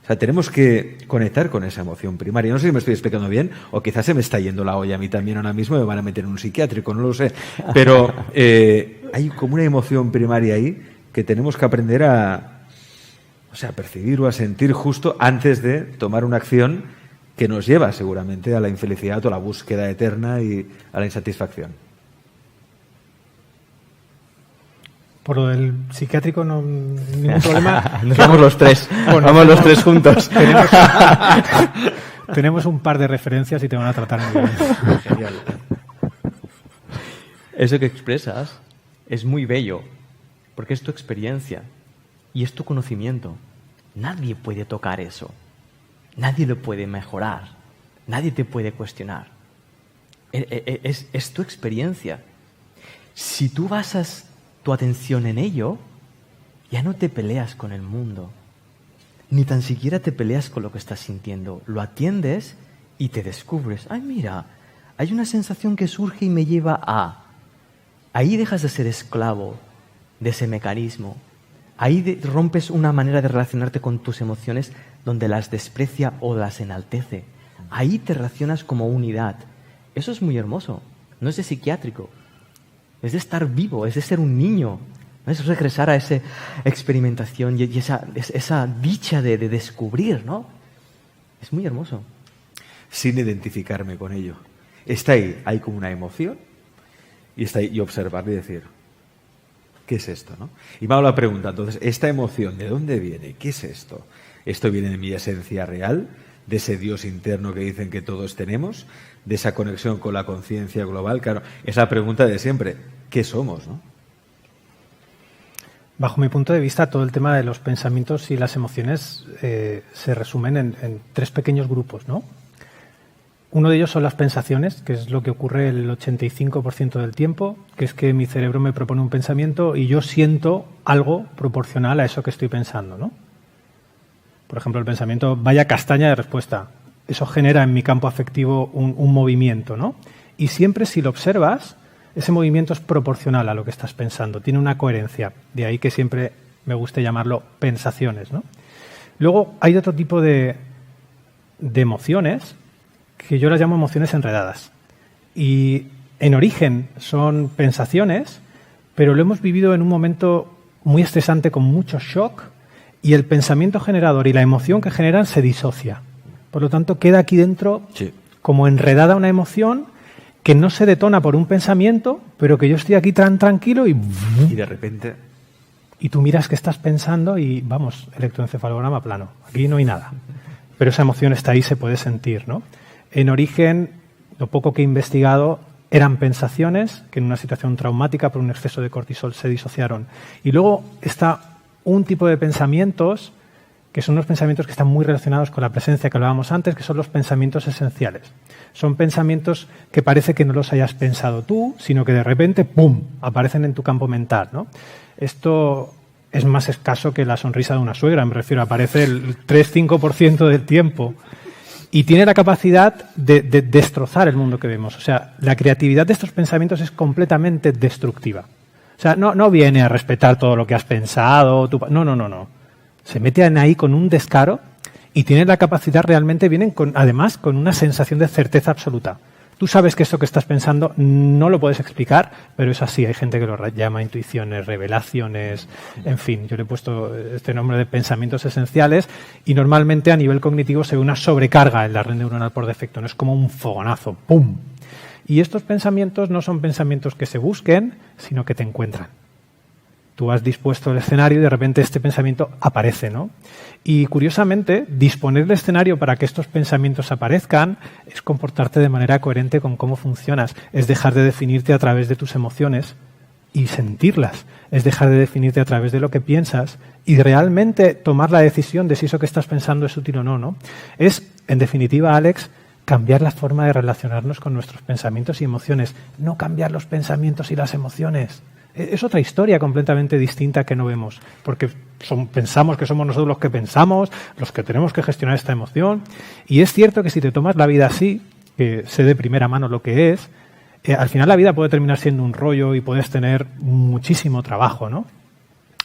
O sea, tenemos que conectar con esa emoción primaria. No sé si me estoy explicando bien, o quizás se me está yendo la olla a mí también ahora mismo, me van a meter en un psiquiátrico, no lo sé. Pero hay como una emoción primaria ahí que tenemos que aprender a percibir o a sentir justo antes de tomar una acción que nos lleva seguramente a la infelicidad o a la búsqueda eterna y a la insatisfacción. Por lo del psiquiátrico no ningún problema. Nos vamos los tres. Bueno, vamos los tres juntos. Tenemos un par de referencias y te van a tratar muy bien. Genial. Eso que expresas es muy bello, porque es tu experiencia y es tu conocimiento. Nadie puede tocar eso. Nadie lo puede mejorar. Nadie te puede cuestionar. Es tu experiencia. Si tú basas tu atención en ello, ya no te peleas con el mundo. Ni tan siquiera te peleas con lo que estás sintiendo. Lo atiendes y te descubres. Ay, mira, hay una sensación que surge y me lleva a... Ahí dejas de ser esclavo de ese mecanismo. Ahí rompes una manera de relacionarte con tus emociones donde las desprecia o las enaltece. Ahí te relacionas como unidad. Eso es muy hermoso. No es de psiquiátrico. Es de estar vivo, es de ser un niño. Es regresar a esa experimentación y esa dicha de descubrir, ¿no? Es muy hermoso. Sin identificarme con ello. Está ahí, hay como una emoción y está ahí, y observar y decir, ¿qué es esto, no? Y me hago la pregunta, entonces, ¿esta emoción de dónde viene? ¿Qué es esto? ¿Esto viene de mi esencia real? ¿De ese Dios interno que dicen que todos tenemos? ¿De esa conexión con la conciencia global? Claro, esa pregunta de siempre, ¿qué somos, no? Bajo mi punto de vista, todo el tema de los pensamientos y las emociones se resumen en tres pequeños grupos, ¿no? Uno de ellos son las pensaciones, que es lo que ocurre el 85% del tiempo, que es que mi cerebro me propone un pensamiento y yo siento algo proporcional a eso que estoy pensando, ¿no? Por ejemplo, el pensamiento, vaya castaña de respuesta. Eso genera en mi campo afectivo un movimiento, ¿no? Y siempre si lo observas, ese movimiento es proporcional a lo que estás pensando, tiene una coherencia. De ahí que siempre me guste llamarlo pensaciones, ¿no? Luego hay otro tipo de emociones que yo las llamo emociones enredadas. Y en origen son pensaciones, pero lo hemos vivido en un momento muy estresante con mucho shock y el pensamiento generador y la emoción que generan se disocia. Por lo tanto, queda aquí dentro como enredada una emoción que no se detona por un pensamiento, pero que yo estoy aquí tan tranquilo y de repente... Y tú miras qué estás pensando y, vamos, electroencefalograma plano. Aquí no hay nada. Pero esa emoción está ahí, se puede sentir, ¿no? En origen, lo poco que he investigado, eran pensaciones que en una situación traumática por un exceso de cortisol se disociaron. Y luego está un tipo de pensamientos que son los pensamientos que están muy relacionados con la presencia que hablábamos antes, que son los pensamientos esenciales. Son pensamientos que parece que no los hayas pensado tú, sino que de repente, ¡pum!, aparecen en tu campo mental, ¿no? Esto es más escaso que la sonrisa de una suegra, me refiero, aparece el 3-5% del tiempo. Y tiene la capacidad de destrozar el mundo que vemos. O sea, la creatividad de estos pensamientos es completamente destructiva. O sea, no viene a respetar todo lo que has pensado. No. Se meten ahí con un descaro y tienen la capacidad realmente, vienen además con una sensación de certeza absoluta. Tú sabes que esto que estás pensando no lo puedes explicar, pero es así. Hay gente que lo llama intuiciones, revelaciones, en fin. Yo le he puesto este nombre de pensamientos esenciales y normalmente a nivel cognitivo se ve una sobrecarga en la red neuronal por defecto. No es como un fogonazo, ¡pum! Y estos pensamientos no son pensamientos que se busquen, sino que te encuentran. Tú has dispuesto el escenario y de repente este pensamiento aparece, ¿no? Y curiosamente, disponer el escenario para que estos pensamientos aparezcan es comportarte de manera coherente con cómo funcionas. Es dejar de definirte a través de tus emociones y sentirlas. Es dejar de definirte a través de lo que piensas y realmente tomar la decisión de si eso que estás pensando es útil o no, ¿no? Es, en definitiva, Alex, cambiar la forma de relacionarnos con nuestros pensamientos y emociones. No cambiar los pensamientos y las emociones. Es otra historia completamente distinta que no vemos, porque pensamos que somos nosotros los que pensamos, los que tenemos que gestionar esta emoción. Y es cierto que si te tomas la vida así, que sé de primera mano lo que es, al final la vida puede terminar siendo un rollo y puedes tener muchísimo trabajo, ¿no?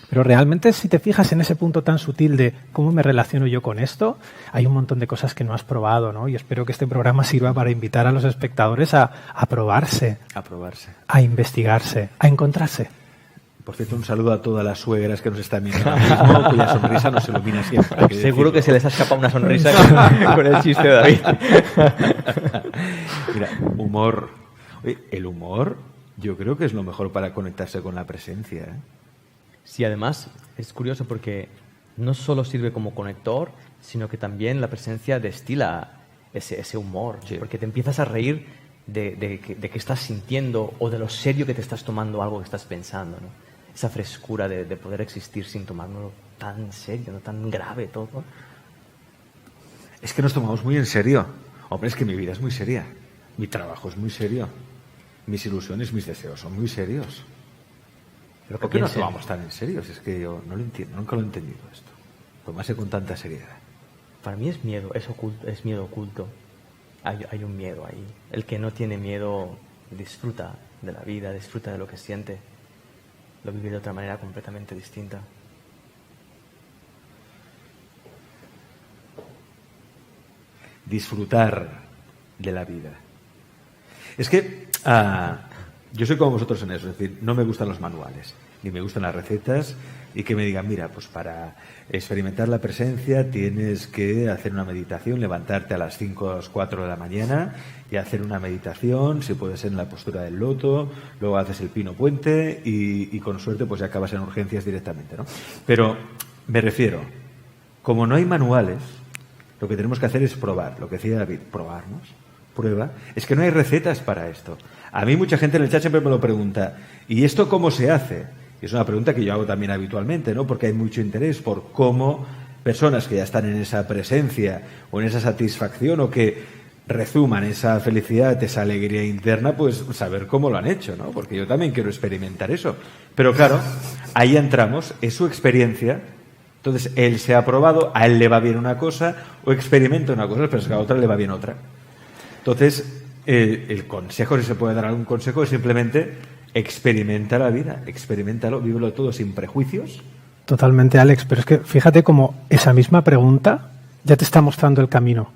Pero realmente si te fijas en ese punto tan sutil de cómo me relaciono yo con esto, hay un montón de cosas que no has probado, ¿no? Y espero que este programa sirva para invitar a los espectadores a probarse, a investigarse, a encontrarse. Por cierto, un saludo a todas las suegras que nos están viendo ahora mismo, cuya sonrisa nos ilumina siempre. Seguro que se les ha escapado una sonrisa con el chiste de David. Mira, humor. Oye, el humor yo creo que es lo mejor para conectarse con la presencia, ¿eh? Sí, además es curioso porque no solo sirve como conector, sino que también la presencia destila ese humor. Sí. Porque te empiezas a reír de qué estás sintiendo o de lo serio que te estás tomando algo que estás pensando, ¿no? Esa frescura de poder existir sin tomárnoslo tan serio, no tan grave todo. Es que nos tomamos muy en serio. Hombre, es que mi vida es muy seria. Mi trabajo es muy serio. Mis ilusiones, mis deseos son muy serios. ¿Pero por qué nos tomamos tan en serio? Es que yo no lo entiendo, nunca lo he entendido esto. Tomarse con tanta seriedad. Para mí es miedo, es miedo oculto. Hay un miedo ahí. El que no tiene miedo disfruta de la vida, disfruta de lo que siente. Lo vive de otra manera completamente distinta. Disfrutar de la vida. Es que yo soy como vosotros en eso, es decir, no me gustan los manuales, ni me gustan las recetas y que me digan, mira, pues para experimentar la presencia tienes que hacer una meditación, levantarte a las 5 o las 4 de la mañana y hacer una meditación, si puede ser en la postura del loto, luego haces el pino puente y con suerte pues ya acabas en urgencias directamente, ¿no? Pero me refiero, como no hay manuales, lo que tenemos que hacer es probar, lo que decía David, probarnos. Prueba, es que no hay recetas para esto. A mí mucha gente en el chat siempre me lo pregunta, ¿y esto cómo se hace? Y es una pregunta que yo hago también habitualmente, ¿no? Porque hay mucho interés por cómo personas que ya están en esa presencia o en esa satisfacción o que rezuman esa felicidad, esa alegría interna, pues saber cómo lo han hecho, ¿no? Porque yo también quiero experimentar eso. Pero claro, ahí entramos, es su experiencia. Entonces, él se ha probado, a él le va bien una cosa o experimenta una cosa, pero es que a otra le va bien otra. Entonces, el consejo, si se puede dar algún consejo, es simplemente experimenta la vida, experiméntalo, vívelo todo sin prejuicios. Totalmente, Alex, pero es que fíjate cómo esa misma pregunta ya te está mostrando el camino.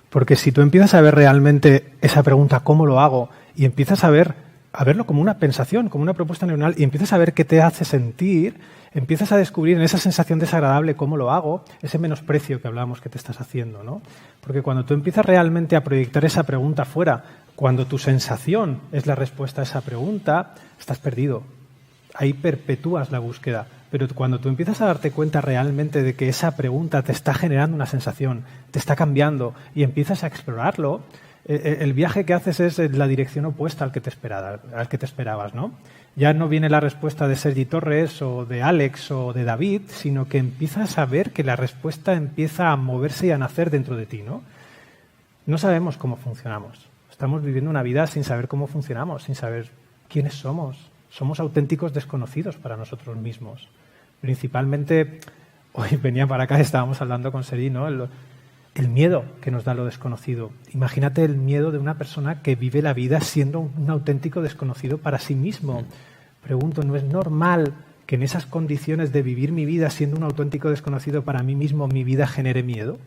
Porque si tú empiezas a ver realmente esa pregunta, ¿cómo lo hago? Y empiezas a verlo como una pensación, como una propuesta neuronal, y empiezas a ver qué te hace sentir, empiezas a descubrir en esa sensación desagradable cómo lo hago, ese menosprecio que hablábamos que te estás haciendo, ¿no? Porque cuando tú empiezas realmente a proyectar esa pregunta fuera, cuando tu sensación es la respuesta a esa pregunta, estás perdido. Ahí perpetúas la búsqueda. Pero cuando tú empiezas a darte cuenta realmente de que esa pregunta te está generando una sensación, te está cambiando y empiezas a explorarlo, el viaje que haces es en la dirección opuesta al que te esperabas, ¿no? Ya no viene la respuesta de Sergi Torres o de Alex o de David, sino que empiezas a ver que la respuesta empieza a moverse y a nacer dentro de ti, ¿no? No sabemos cómo funcionamos. Estamos viviendo una vida sin saber cómo funcionamos, sin saber quiénes somos. Somos auténticos desconocidos para nosotros mismos. Principalmente, hoy venía para acá, estábamos hablando con Sergi, ¿no? El miedo que nos da lo desconocido. Imagínate el miedo de una persona que vive la vida siendo un auténtico desconocido para sí mismo. Pregunto, ¿no es normal que en esas condiciones de vivir mi vida siendo un auténtico desconocido para mí mismo, mi vida genere miedo?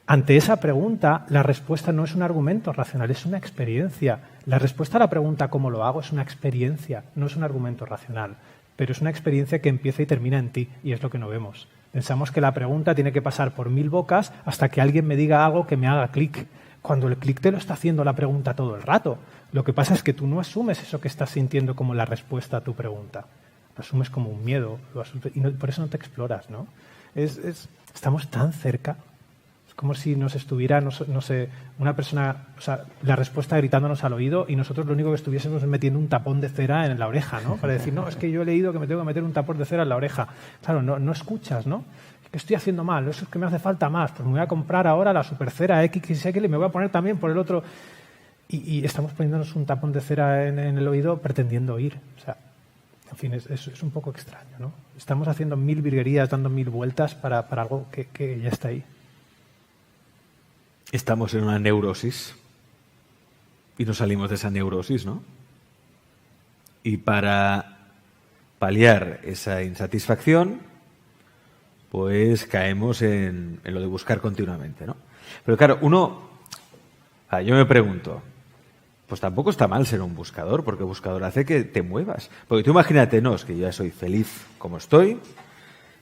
Ante esa pregunta, la respuesta no es un argumento racional, es una experiencia. La respuesta a la pregunta ¿cómo lo hago? Es una experiencia, no es un argumento racional, pero es una experiencia que empieza y termina en ti, y es lo que no vemos. Pensamos que la pregunta tiene que pasar por 1000 bocas hasta que alguien me diga algo que me haga clic, cuando el clic te lo está haciendo la pregunta todo el rato. Lo que pasa es que tú no asumes eso que estás sintiendo como la respuesta a tu pregunta. Lo asumes como un miedo, y por eso no te exploras, ¿no? Estamos tan cerca. Como si nos estuviera, no sé, una persona, o sea, la respuesta gritándonos al oído y nosotros lo único que estuviésemos es metiendo un tapón de cera en la oreja, ¿no? Para decir, no, es que yo he leído que me tengo que meter un tapón de cera en la oreja. Claro, no escuchas, ¿no? ¿Qué estoy haciendo mal? Eso es que me hace falta más. Pues me voy a comprar ahora la supercera XXL y me voy a poner también por el otro. y estamos poniéndonos un tapón de cera en el oído pretendiendo oír. O sea, en fin, es un poco extraño, ¿no? Estamos haciendo 1000 virguerías, dando 1000 vueltas para algo que ya está ahí. Estamos en una neurosis y no salimos de esa neurosis, ¿no? Y para paliar esa insatisfacción, pues caemos en lo de buscar continuamente, ¿no? Pero claro, yo me pregunto, pues tampoco está mal ser un buscador, porque buscador hace que te muevas. Porque tú imagínate, no, es que yo ya soy feliz como estoy,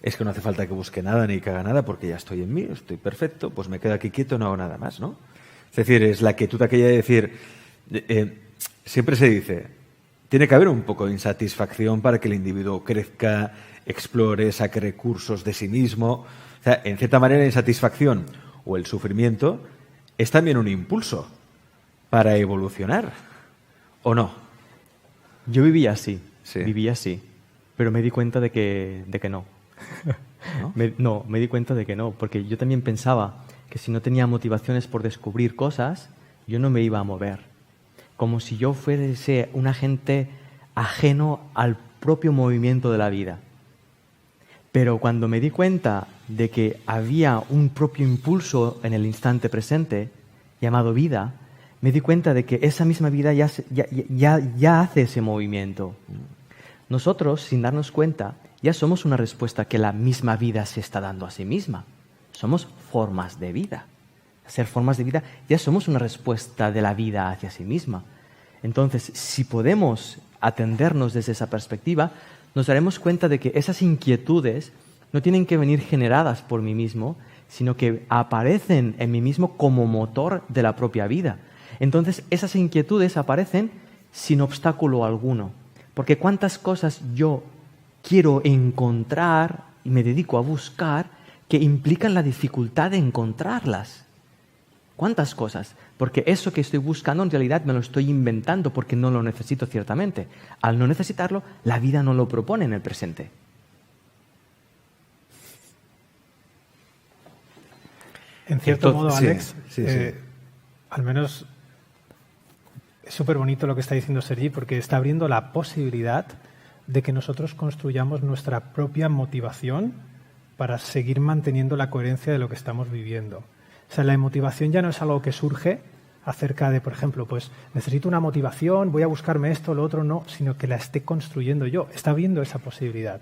es que no hace falta que busque nada ni que haga nada porque ya estoy en mí, estoy perfecto, pues me quedo aquí quieto, no hago nada más, ¿no? Es decir, es la quietud aquella de decir, siempre se dice, tiene que haber un poco de insatisfacción para que el individuo crezca, explore, saque recursos de sí mismo. O sea, en cierta manera la insatisfacción o el sufrimiento es también un impulso para evolucionar, ¿o no? Yo vivía así, Sí. pero me di cuenta de que no. ¿No? Me di cuenta de que no, porque yo también pensaba que si no tenía motivaciones por descubrir cosas, yo no me iba a mover. Como si yo fuese un agente ajeno al propio movimiento de la vida. Pero cuando me di cuenta de que había un propio impulso en el instante presente, llamado vida, me di cuenta de que esa misma vida ya hace ese movimiento. Nosotros, sin darnos cuenta, ya somos una respuesta que la misma vida se está dando a sí misma. Somos formas de vida. Ser formas de vida, ya somos una respuesta de la vida hacia sí misma. Entonces, si podemos atendernos desde esa perspectiva, nos daremos cuenta de que esas inquietudes no tienen que venir generadas por mí mismo, sino que aparecen en mí mismo como motor de la propia vida. Entonces, esas inquietudes aparecen sin obstáculo alguno. Porque cuántas cosas yo quiero encontrar y me dedico a buscar que implican la dificultad de encontrarlas. ¿Cuántas cosas? Porque eso que estoy buscando en realidad me lo estoy inventando porque no lo necesito ciertamente. Al no necesitarlo, la vida no lo propone en el presente. En cierto modo, sí, Alex, sí. al menos es súper bonito lo que está diciendo Sergi, porque está abriendo la posibilidad de que nosotros construyamos nuestra propia motivación para seguir manteniendo la coherencia de lo que estamos viviendo. O sea, la motivación ya no es algo que surge acerca de, por ejemplo, pues necesito una motivación, voy a buscarme esto, lo otro, no, sino que la esté construyendo yo. Está abriendo esa posibilidad.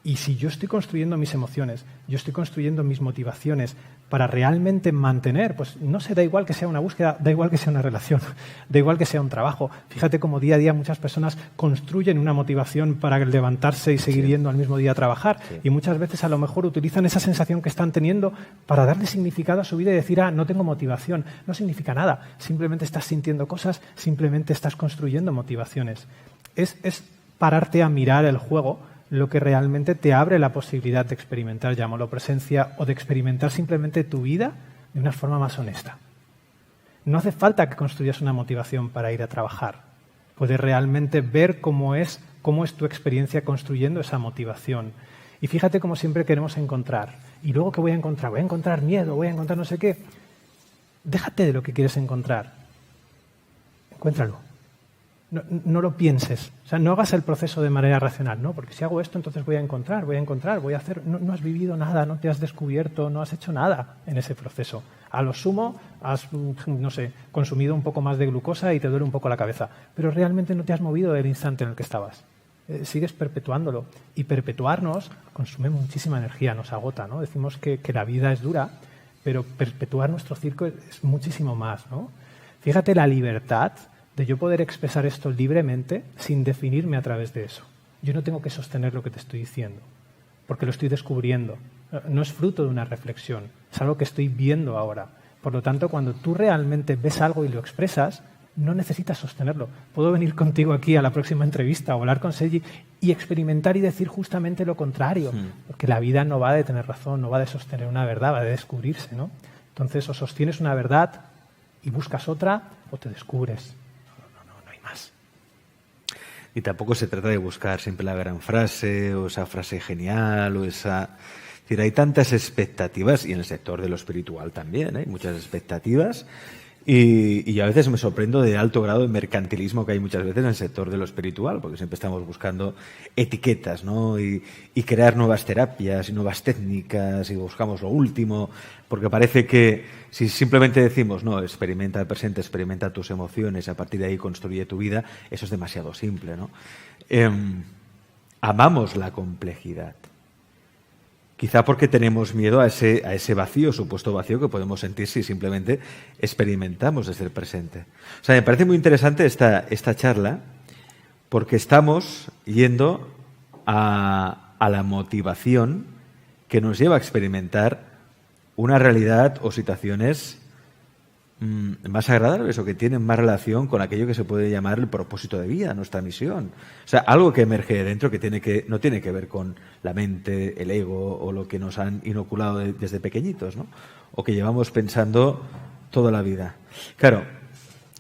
Y si yo estoy construyendo mis emociones, yo estoy construyendo mis motivaciones para realmente mantener, pues no sé, da igual que sea una búsqueda, da igual que sea una relación, da igual que sea un trabajo. Fíjate cómo día a día muchas personas construyen una motivación para levantarse y seguir yendo al mismo día a trabajar. Sí. Y muchas veces a lo mejor utilizan esa sensación que están teniendo para darle significado a su vida y decir, no tengo motivación. No significa nada. Simplemente estás sintiendo cosas, simplemente estás construyendo motivaciones. Es pararte a mirar el juego lo que realmente te abre la posibilidad de experimentar, llámalo presencia, o de experimentar simplemente tu vida de una forma más honesta. No hace falta que construyas una motivación para ir a trabajar. Puedes realmente ver cómo es tu experiencia construyendo esa motivación. Y fíjate cómo siempre queremos encontrar. ¿Y luego qué voy a encontrar? Voy a encontrar miedo, voy a encontrar no sé qué. Déjate de lo que quieres encontrar. Encuéntralo. No lo pienses, o sea, no hagas el proceso de manera racional, ¿no? Porque si hago esto, entonces voy a encontrar, voy a hacer... No has vivido nada, no te has descubierto, no has hecho nada en ese proceso. A lo sumo, has, no sé, consumido un poco más de glucosa y te duele un poco la cabeza, pero realmente no te has movido del instante en el que estabas. Sigues perpetuándolo. Y perpetuarnos consume muchísima energía, nos agota, ¿no? Decimos que la vida es dura, pero perpetuar nuestro circo es muchísimo más, ¿no? Fíjate la libertad de yo poder expresar esto libremente sin definirme a través de eso. Yo no tengo que sostener lo que te estoy diciendo, porque lo estoy descubriendo. No es fruto de una reflexión, es algo que estoy viendo ahora. Por lo tanto, cuando tú realmente ves algo y lo expresas, no necesitas sostenerlo. Puedo venir contigo aquí a la próxima entrevista o hablar con Sergi y experimentar y decir justamente lo contrario, porque la vida no va de tener razón, no va de sostener una verdad, va de descubrirse, ¿no? Entonces, o sostienes una verdad y buscas otra, o te descubres. Y tampoco se trata de buscar siempre la gran frase o esa frase genial o esa... Es decir, hay tantas expectativas, y en el sector de lo espiritual también, hay muchas expectativas, Y a veces me sorprendo de alto grado de mercantilismo que hay muchas veces en el sector de lo espiritual, porque siempre estamos buscando etiquetas, ¿no? Y crear nuevas terapias y nuevas técnicas y buscamos lo último, porque parece que si simplemente decimos, no, experimenta el presente, experimenta tus emociones, y a partir de ahí construye tu vida, eso es demasiado simple, ¿no? Amamos la complejidad. Quizá porque tenemos miedo a ese vacío, supuesto vacío que podemos sentir si simplemente experimentamos desde el presente. O sea, me parece muy interesante esta charla porque estamos yendo a la motivación que nos lleva a experimentar una realidad o situaciones más agradables o que tienen más relación con aquello que se puede llamar el propósito de vida, nuestra misión. O sea, algo que emerge de dentro que no tiene que ver con la mente, el ego o lo que nos han inoculado desde pequeñitos, ¿no? O que llevamos pensando toda la vida. Claro,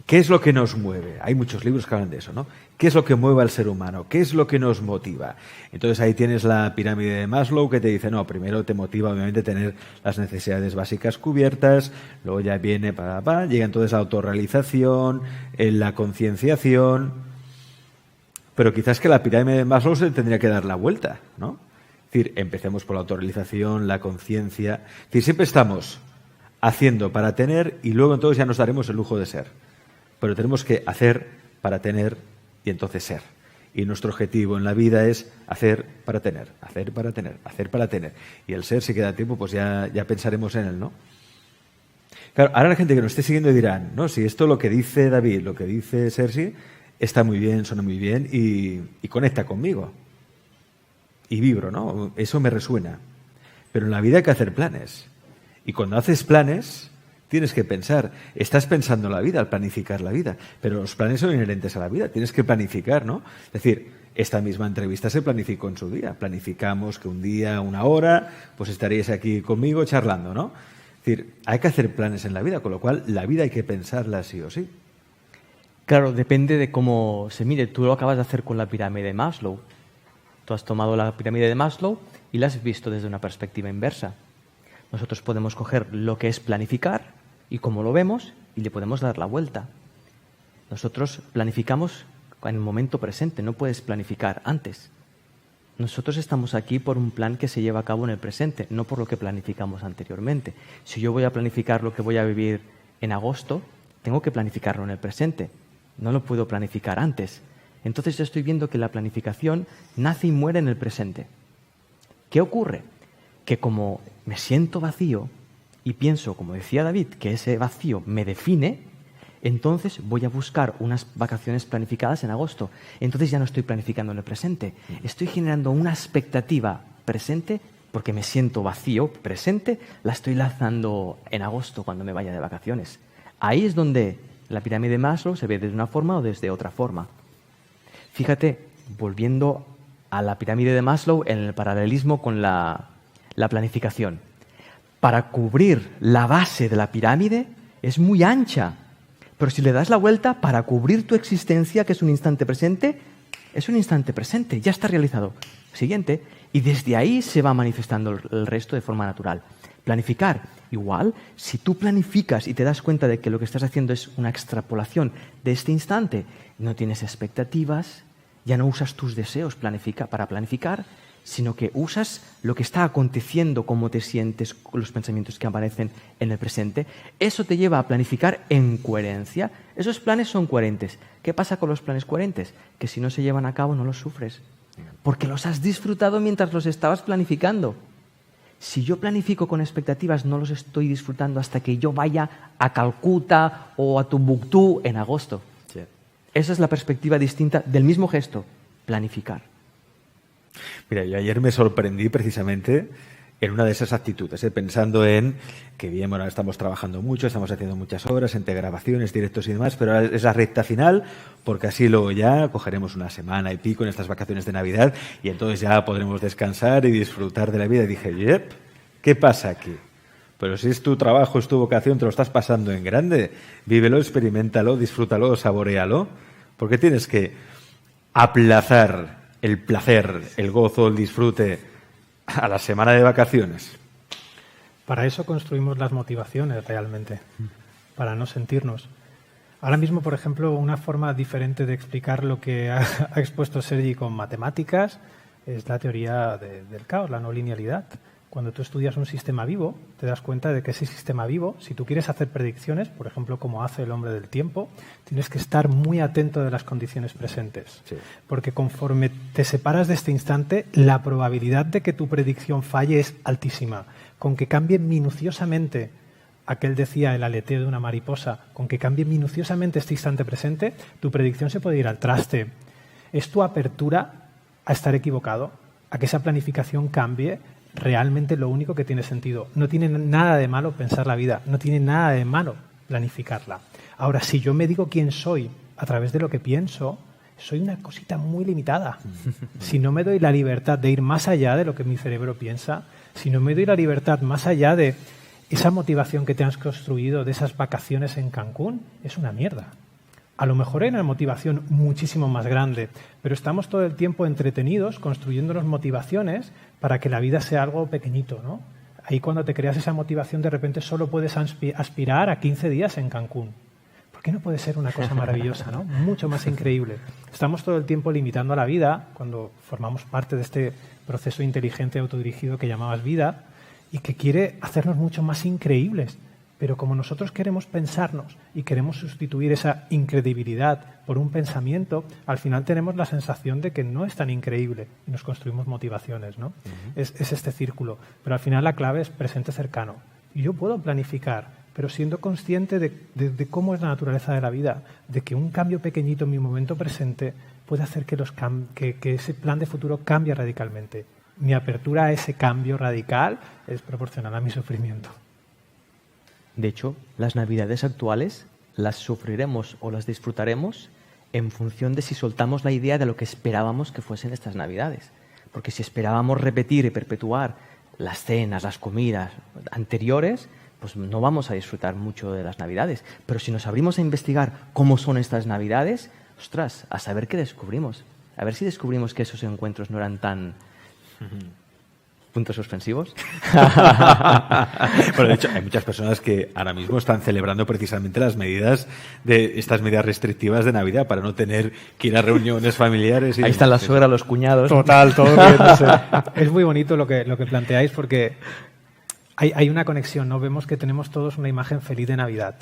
¿qué es lo que nos mueve? Hay muchos libros que hablan de eso, ¿no? ¿Qué es lo que mueve al ser humano? ¿Qué es lo que nos motiva? Entonces ahí tienes la pirámide de Maslow que te dice, no, primero te motiva obviamente tener las necesidades básicas cubiertas, luego ya viene, llega entonces la autorrealización, la concienciación, pero quizás que la pirámide de Maslow se tendría que dar la vuelta, ¿no? Es decir, empecemos por la autorrealización, la conciencia, es decir, siempre estamos haciendo para tener y luego entonces ya nos daremos el lujo de ser, pero tenemos que hacer para tener y entonces ser. Y nuestro objetivo en la vida es hacer para tener, hacer para tener, hacer para tener. Y el ser, si queda tiempo, pues ya pensaremos en él, ¿no? Claro, ahora la gente que nos esté siguiendo dirán, no, si esto lo que dice David, lo que dice Sergi, está muy bien, suena muy bien y conecta conmigo. Y vibro, ¿no? Eso me resuena. Pero en la vida hay que hacer planes. Y cuando haces planes, tienes que pensar. Estás pensando en la vida al planificar la vida, pero los planes son inherentes a la vida. Tienes que planificar, ¿no? Es decir, esta misma entrevista se planificó en su día. Planificamos que un día, una hora, pues estaríais aquí conmigo charlando, ¿no? Es decir, hay que hacer planes en la vida, con lo cual la vida hay que pensarla sí o sí. Claro, depende de cómo se mire. Tú lo acabas de hacer con la pirámide de Maslow. Tú has tomado la pirámide de Maslow y la has visto desde una perspectiva inversa. Nosotros podemos coger lo que es planificar y como lo vemos, y le podemos dar la vuelta. Nosotros planificamos en el momento presente, no puedes planificar antes. Nosotros estamos aquí por un plan que se lleva a cabo en el presente, no por lo que planificamos anteriormente. Si yo voy a planificar lo que voy a vivir en agosto, tengo que planificarlo en el presente. No lo puedo planificar antes. Entonces yo estoy viendo que la planificación nace y muere en el presente. ¿Qué ocurre? Que como me siento vacío, y pienso, como decía David, que ese vacío me define, entonces voy a buscar unas vacaciones planificadas en agosto. Entonces ya no estoy planificando en el presente. Estoy generando una expectativa presente porque me siento vacío presente, la estoy lanzando en agosto cuando me vaya de vacaciones. Ahí es donde la pirámide de Maslow se ve desde una forma o desde otra forma. Fíjate, volviendo a la pirámide de Maslow en el paralelismo con la planificación. Para cubrir la base de la pirámide es muy ancha, pero si le das la vuelta, para cubrir tu existencia, que es un instante presente, es un instante presente, ya está realizado. Siguiente, y desde ahí se va manifestando el resto de forma natural. Planificar, igual, si tú planificas y te das cuenta de que lo que estás haciendo es una extrapolación de este instante, no tienes expectativas, ya no usas tus deseos para planificar, sino que usas lo que está aconteciendo, cómo te sientes, los pensamientos que aparecen en el presente. Eso te lleva a planificar en coherencia. Esos planes son coherentes. ¿Qué pasa con los planes coherentes? Que si no se llevan a cabo no los sufres, porque los has disfrutado mientras los estabas planificando. Si yo planifico con expectativas, no los estoy disfrutando hasta que yo vaya a Calcuta o a Tombuctú en agosto. Sí. Esa es la perspectiva distinta del mismo gesto, planificar. Mira, yo ayer me sorprendí precisamente en una de esas actitudes, pensando en que bien, bueno, estamos trabajando mucho, estamos haciendo muchas horas, entre grabaciones, directos y demás, pero es la recta final, porque así luego ya cogeremos una semana y pico en estas vacaciones de Navidad y entonces ya podremos descansar y disfrutar de la vida. Y dije, yep, ¿qué pasa aquí? Pero si es tu trabajo, es tu vocación, te lo estás pasando en grande, vívelo, experiméntalo, disfrútalo, saboréalo, porque tienes que aplazar el placer, el gozo, el disfrute a la semana de vacaciones. Para eso construimos las motivaciones realmente. para no sentirnos. Ahora mismo, por ejemplo, una forma diferente de explicar lo que ha expuesto Sergi con matemáticas es la teoría del caos, la no linealidad. Cuando tú estudias un sistema vivo, te das cuenta de que ese sistema vivo, si tú quieres hacer predicciones, por ejemplo, como hace el hombre del tiempo, tienes que estar muy atento de las condiciones presentes. Sí. Porque conforme te separas de este instante, la probabilidad de que tu predicción falle es altísima. Con que cambie minuciosamente, aquel decía el aleteo de una mariposa, con que cambie minuciosamente este instante presente, tu predicción se puede ir al traste. Es tu apertura a estar equivocado, a que esa planificación cambie, realmente lo único que tiene sentido. No tiene nada de malo pensar la vida, no tiene nada de malo planificarla. Ahora, si yo me digo quién soy a través de lo que pienso, soy una cosita muy limitada. Si no me doy la libertad de ir más allá de lo que mi cerebro piensa, si no me doy la libertad más allá de esa motivación que te has construido de esas vacaciones en Cancún, es una mierda. A lo mejor hay una motivación muchísimo más grande, pero estamos todo el tiempo entretenidos construyéndonos motivaciones para que la vida sea algo pequeñito, ¿no? Ahí cuando te creas esa motivación, de repente solo puedes aspirar a 15 días en Cancún. ¿Por qué no puede ser una cosa maravillosa, ¿no? Mucho más increíble. Estamos todo el tiempo limitando a la vida cuando formamos parte de este proceso inteligente autodirigido que llamabas vida y que quiere hacernos mucho más increíbles. Pero como nosotros queremos pensarnos y queremos sustituir esa incredibilidad por un pensamiento, al final tenemos la sensación de que no es tan increíble y nos construimos motivaciones, ¿no? Es este círculo. Pero al final la clave es presente cercano. Y yo puedo planificar, pero siendo consciente de cómo es la naturaleza de la vida, de que un cambio pequeñito en mi momento presente puede hacer que ese plan de futuro cambie radicalmente. Mi apertura a ese cambio radical es proporcional a mi sufrimiento. De hecho, las Navidades actuales las sufriremos o las disfrutaremos en función de si soltamos la idea de lo que esperábamos que fuesen estas Navidades. Porque si esperábamos repetir y perpetuar las cenas, las comidas anteriores, pues no vamos a disfrutar mucho de las Navidades. Pero si nos abrimos a investigar cómo son estas Navidades, ostras, a saber qué descubrimos. A ver si descubrimos que esos encuentros no eran tan... ¿Puntos suspensivos? Bueno, de hecho, hay muchas personas que ahora mismo están celebrando precisamente las medidas de estas medidas restrictivas de Navidad para no tener que ir a reuniones familiares. Ahí están la suegra, los cuñados. Total, todo riéndose. Es muy bonito lo que planteáis porque hay una conexión, ¿no? Vemos que tenemos todos una imagen feliz de Navidad.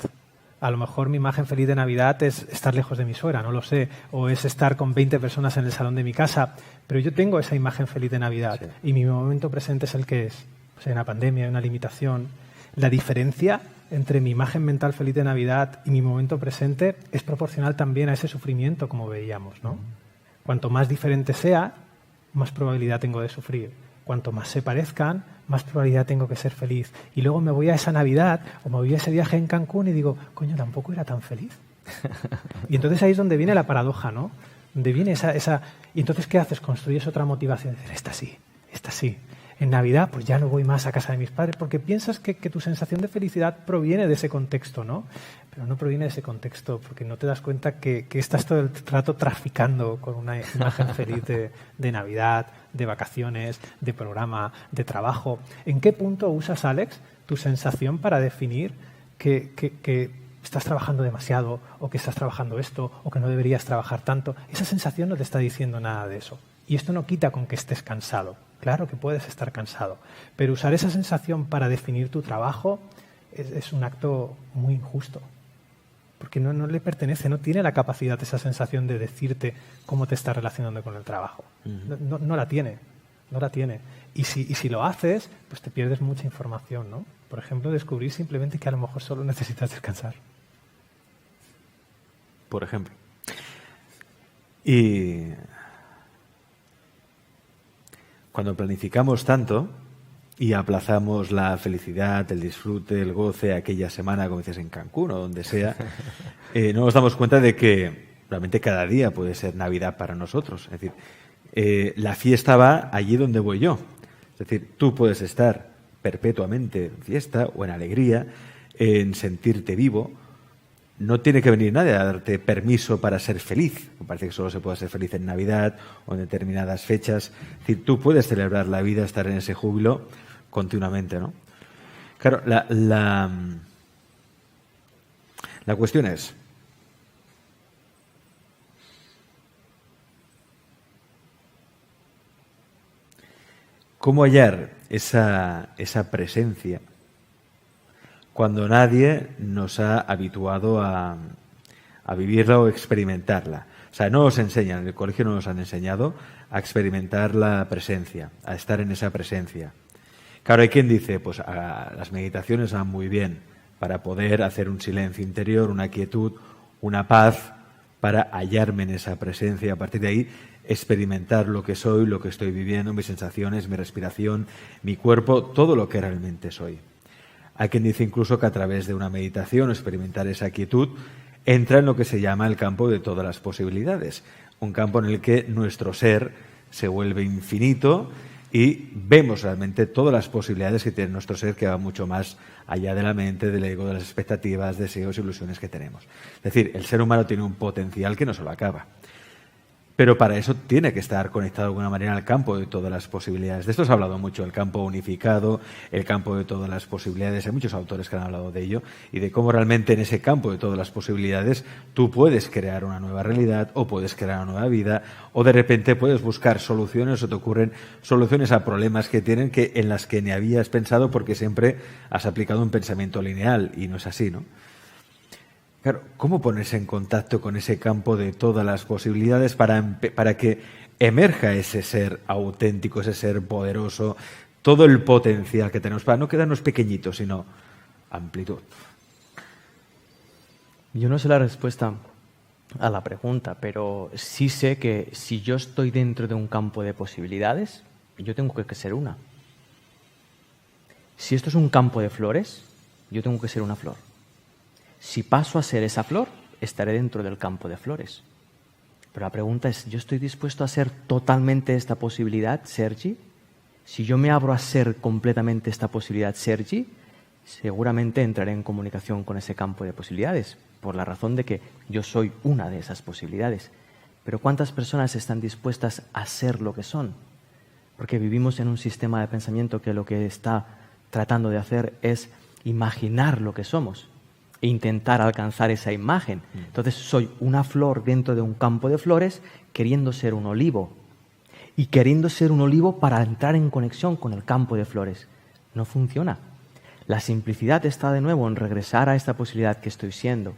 A lo mejor mi imagen feliz de Navidad es estar lejos de mi suegra, no lo sé, o es estar con 20 personas en el salón de mi casa, pero yo tengo esa imagen feliz de Navidad y mi momento presente es el que es. Pues hay una pandemia, hay una limitación. La diferencia entre mi imagen mental feliz de Navidad y mi momento presente es proporcional también a ese sufrimiento, como veíamos, ¿no? Cuanto más diferente sea, más probabilidad tengo de sufrir. Cuanto más se parezcan, más probabilidad tengo que ser feliz. Y luego me voy a esa Navidad o me voy a ese viaje en Cancún y digo, coño, tampoco era tan feliz. Y entonces ahí es donde viene la paradoja, ¿no? Donde viene esa... Y entonces, ¿qué haces? Construyes otra motivación. Dices, esta sí. En Navidad, pues ya no voy más a casa de mis padres, porque piensas que tu sensación de felicidad proviene de ese contexto, ¿no? Pero no proviene de ese contexto, porque no te das cuenta que estás todo el rato traficando con una imagen feliz de Navidad, de vacaciones, de programa, de trabajo. ¿En qué punto usas, Alex, tu sensación para definir que estás trabajando demasiado, o que estás trabajando esto, o que no deberías trabajar tanto? Esa sensación no te está diciendo nada de eso. Y esto no quita con que estés cansado. Claro que puedes estar cansado, pero usar esa sensación para definir tu trabajo es un acto muy injusto, porque no le pertenece, no tiene la capacidad esa sensación de decirte cómo te estás relacionando con el trabajo. No la tiene. Y si lo haces, pues te pierdes mucha información, ¿no? Por ejemplo, descubrir simplemente que a lo mejor solo necesitas descansar. Por ejemplo. Y cuando planificamos tanto y aplazamos la felicidad, el disfrute, el goce, aquella semana, como dices, en Cancún o donde sea, no nos damos cuenta de que realmente cada día puede ser Navidad para nosotros. Es decir, la fiesta va allí donde voy yo. Es decir, tú puedes estar perpetuamente en fiesta o en alegría, en sentirte vivo. No tiene que venir nadie a darte permiso para ser feliz. Me parece que solo se puede ser feliz en Navidad o en determinadas fechas. Es decir, tú puedes celebrar la vida, estar en ese júbilo continuamente, ¿no? Claro, La cuestión es, ¿cómo hallar esa presencia cuando nadie nos ha habituado a vivirla o experimentarla? O sea, no nos enseñan, en el colegio no nos han enseñado a experimentar la presencia, a estar en esa presencia. Claro, hay quien dice, pues las meditaciones van muy bien para poder hacer un silencio interior, una quietud, una paz, para hallarme en esa presencia. A partir de ahí, experimentar lo que soy, lo que estoy viviendo, mis sensaciones, mi respiración, mi cuerpo, todo lo que realmente soy. Hay quien dice incluso que a través de una meditación, experimentar esa quietud, entra en lo que se llama el campo de todas las posibilidades, un campo en el que nuestro ser se vuelve infinito y vemos realmente todas las posibilidades que tiene nuestro ser, que va mucho más allá de la mente, del ego, de las expectativas, deseos, ilusiones que tenemos. Es decir, el ser humano tiene un potencial que no se lo acaba. Pero para eso tiene que estar conectado de alguna manera al campo de todas las posibilidades. De esto se ha hablado mucho, el campo unificado, el campo de todas las posibilidades. Hay muchos autores que han hablado de ello y de cómo realmente en ese campo de todas las posibilidades tú puedes crear una nueva realidad o puedes crear una nueva vida o de repente puedes buscar soluciones o te ocurren soluciones a problemas que tienen en las que ni habías pensado porque siempre has aplicado un pensamiento lineal y no es así, ¿no? Claro, ¿cómo ponerse en contacto con ese campo de todas las posibilidades para que emerja ese ser auténtico, ese ser poderoso, todo el potencial que tenemos, para no quedarnos pequeñitos, sino amplitud? Yo no sé la respuesta a la pregunta, pero sí sé que si yo estoy dentro de un campo de posibilidades, yo tengo que ser una. Si esto es un campo de flores, yo tengo que ser una flor. Si paso a ser esa flor, estaré dentro del campo de flores. Pero la pregunta es, ¿yo estoy dispuesto a ser totalmente esta posibilidad, Sergi? Si yo me abro a ser completamente esta posibilidad, Sergi, seguramente entraré en comunicación con ese campo de posibilidades, por la razón de que yo soy una de esas posibilidades. Pero ¿cuántas personas están dispuestas a ser lo que son? Porque vivimos en un sistema de pensamiento que lo que está tratando de hacer es imaginar lo que somos e intentar alcanzar esa imagen. Entonces soy una flor dentro de un campo de flores queriendo ser un olivo. Y queriendo ser un olivo para entrar en conexión con el campo de flores. No funciona. La simplicidad está de nuevo en regresar a esta posibilidad que estoy siendo.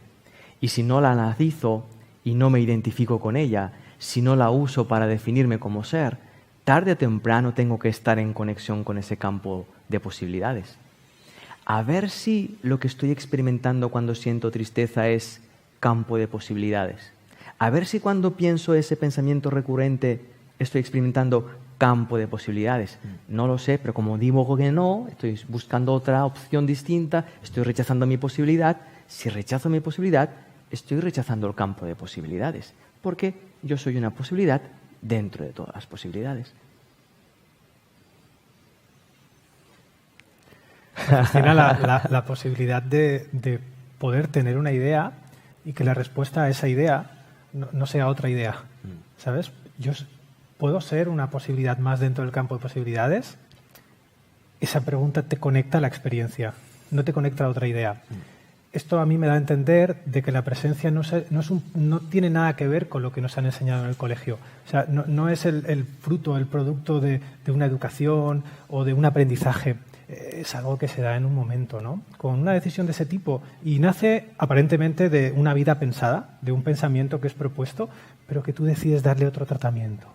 Y si no la analizo y no me identifico con ella, si no la uso para definirme como ser, tarde o temprano tengo que estar en conexión con ese campo de posibilidades. A ver si lo que estoy experimentando cuando siento tristeza es campo de posibilidades. A ver si cuando pienso ese pensamiento recurrente estoy experimentando campo de posibilidades. No lo sé, pero como digo que no, estoy buscando otra opción distinta, estoy rechazando mi posibilidad. Si rechazo mi posibilidad, estoy rechazando el campo de posibilidades, porque yo soy una posibilidad dentro de todas las posibilidades. Cristina, la posibilidad de poder tener una idea y que la respuesta a esa idea no sea otra idea, ¿sabes? Yo puedo ser una posibilidad más dentro del campo de posibilidades. Esa pregunta te conecta a la experiencia, no te conecta a otra idea. Esto a mí me da a entender de que la presencia no tiene nada que ver con lo que nos han enseñado en el colegio. O sea, no es el fruto, el producto de una educación o de un aprendizaje. Es algo que se da en un momento, ¿no? Con una decisión de ese tipo. Y nace aparentemente de una vida pensada, de un pensamiento que es propuesto, pero que tú decides darle otro tratamiento.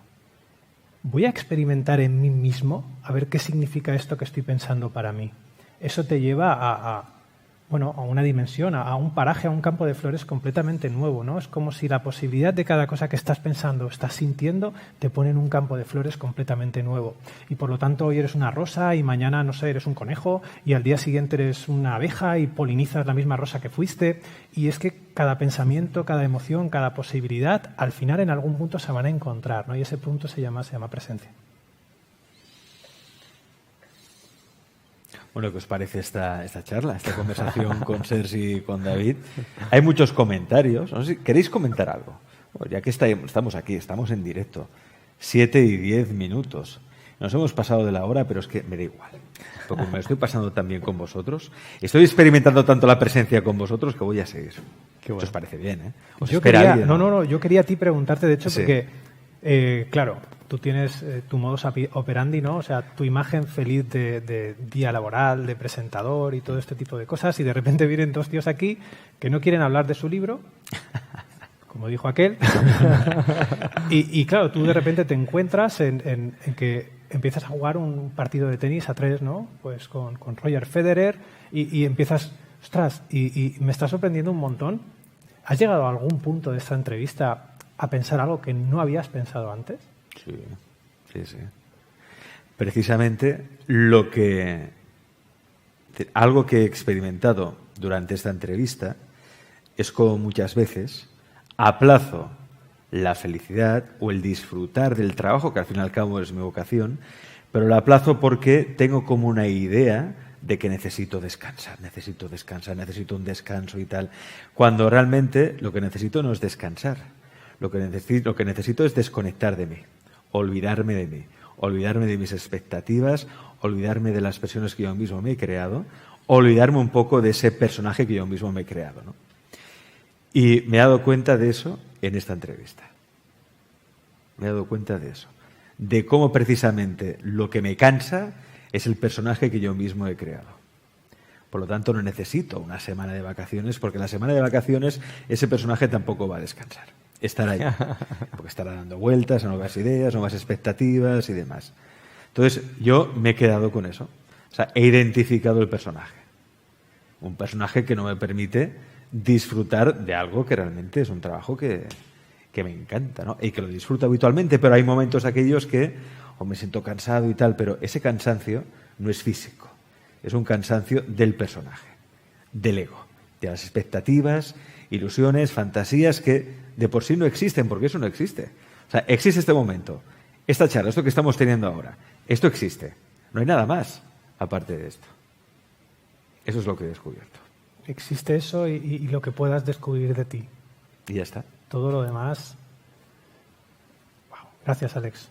Voy a experimentar en mí mismo a ver qué significa esto que estoy pensando para mí. Eso te lleva a una dimensión, a un paraje, a un campo de flores completamente nuevo, ¿no? Es como si la posibilidad de cada cosa que estás pensando, estás sintiendo, te pone en un campo de flores completamente nuevo. Y por lo tanto hoy eres una rosa y mañana, no sé, eres un conejo y al día siguiente eres una abeja y polinizas la misma rosa que fuiste. Y es que cada pensamiento, cada emoción, cada posibilidad, al final en algún punto se van a encontrar, ¿no? Y ese punto se llama presencia. Bueno, ¿qué os parece esta charla, esta conversación con Sergi y con David? Hay muchos comentarios. No sé si queréis comentar algo. Bueno, ya que estamos aquí, estamos en directo. 7:10. Nos hemos pasado de la hora, pero es que me da igual. Porque me lo estoy pasando tan bien con vosotros. Estoy experimentando tanto la presencia con vosotros que voy a seguir. Qué bueno. Esto os parece bien, ¿eh? Os Yo espera quería, alguien, no, yo quería a ti preguntarte, de hecho, Sí. porque, claro, tú tienes tu modus operandi, ¿no? O sea, tu imagen feliz de día laboral, de presentador y todo este tipo de cosas, y de repente vienen dos tíos aquí que no quieren hablar de su libro, como dijo aquel, y claro, tú de repente te encuentras en que empiezas a jugar un partido de tenis a 3, ¿no? Pues con Roger Federer y empiezas, ostras, y me está sorprendiendo un montón. ¿Has llegado a algún punto de esta entrevista a pensar algo que no habías pensado antes? Sí, sí, sí. Precisamente algo que he experimentado durante esta entrevista es como muchas veces aplazo la felicidad o el disfrutar del trabajo, que al fin y al cabo es mi vocación, pero la aplazo porque tengo como una idea de que necesito descansar, necesito un descanso y tal, cuando realmente lo que necesito no es descansar, lo que necesito es desconectar de mí, olvidarme de mí, olvidarme de mis expectativas, olvidarme de las versiones que yo mismo me he creado, olvidarme un poco de ese personaje que yo mismo me he creado, ¿no? Y me he dado cuenta de eso en esta entrevista. Me he dado cuenta de eso. De cómo precisamente lo que me cansa es el personaje que yo mismo he creado. Por lo tanto, no necesito una semana de vacaciones, porque en la semana de vacaciones ese personaje tampoco va a descansar. Estará ahí, porque estará dando vueltas a nuevas ideas, nuevas expectativas y demás. Entonces, yo me he quedado con eso. O sea, he identificado el personaje. Un personaje que no me permite disfrutar de algo que realmente es un trabajo que me encanta, ¿no? Y que lo disfruto habitualmente, pero hay momentos aquellos que me siento cansado y tal, pero ese cansancio no es físico, es un cansancio del personaje, del ego, de las expectativas, ilusiones, fantasías que de por sí no existen, porque eso no existe. O sea, existe este momento, esta charla, esto que estamos teniendo ahora, esto existe, no hay nada más aparte de esto. Eso es lo que he descubierto. Existe eso y lo que puedas descubrir de ti. Y ya está. Todo lo demás... Wow. Gracias, Alex.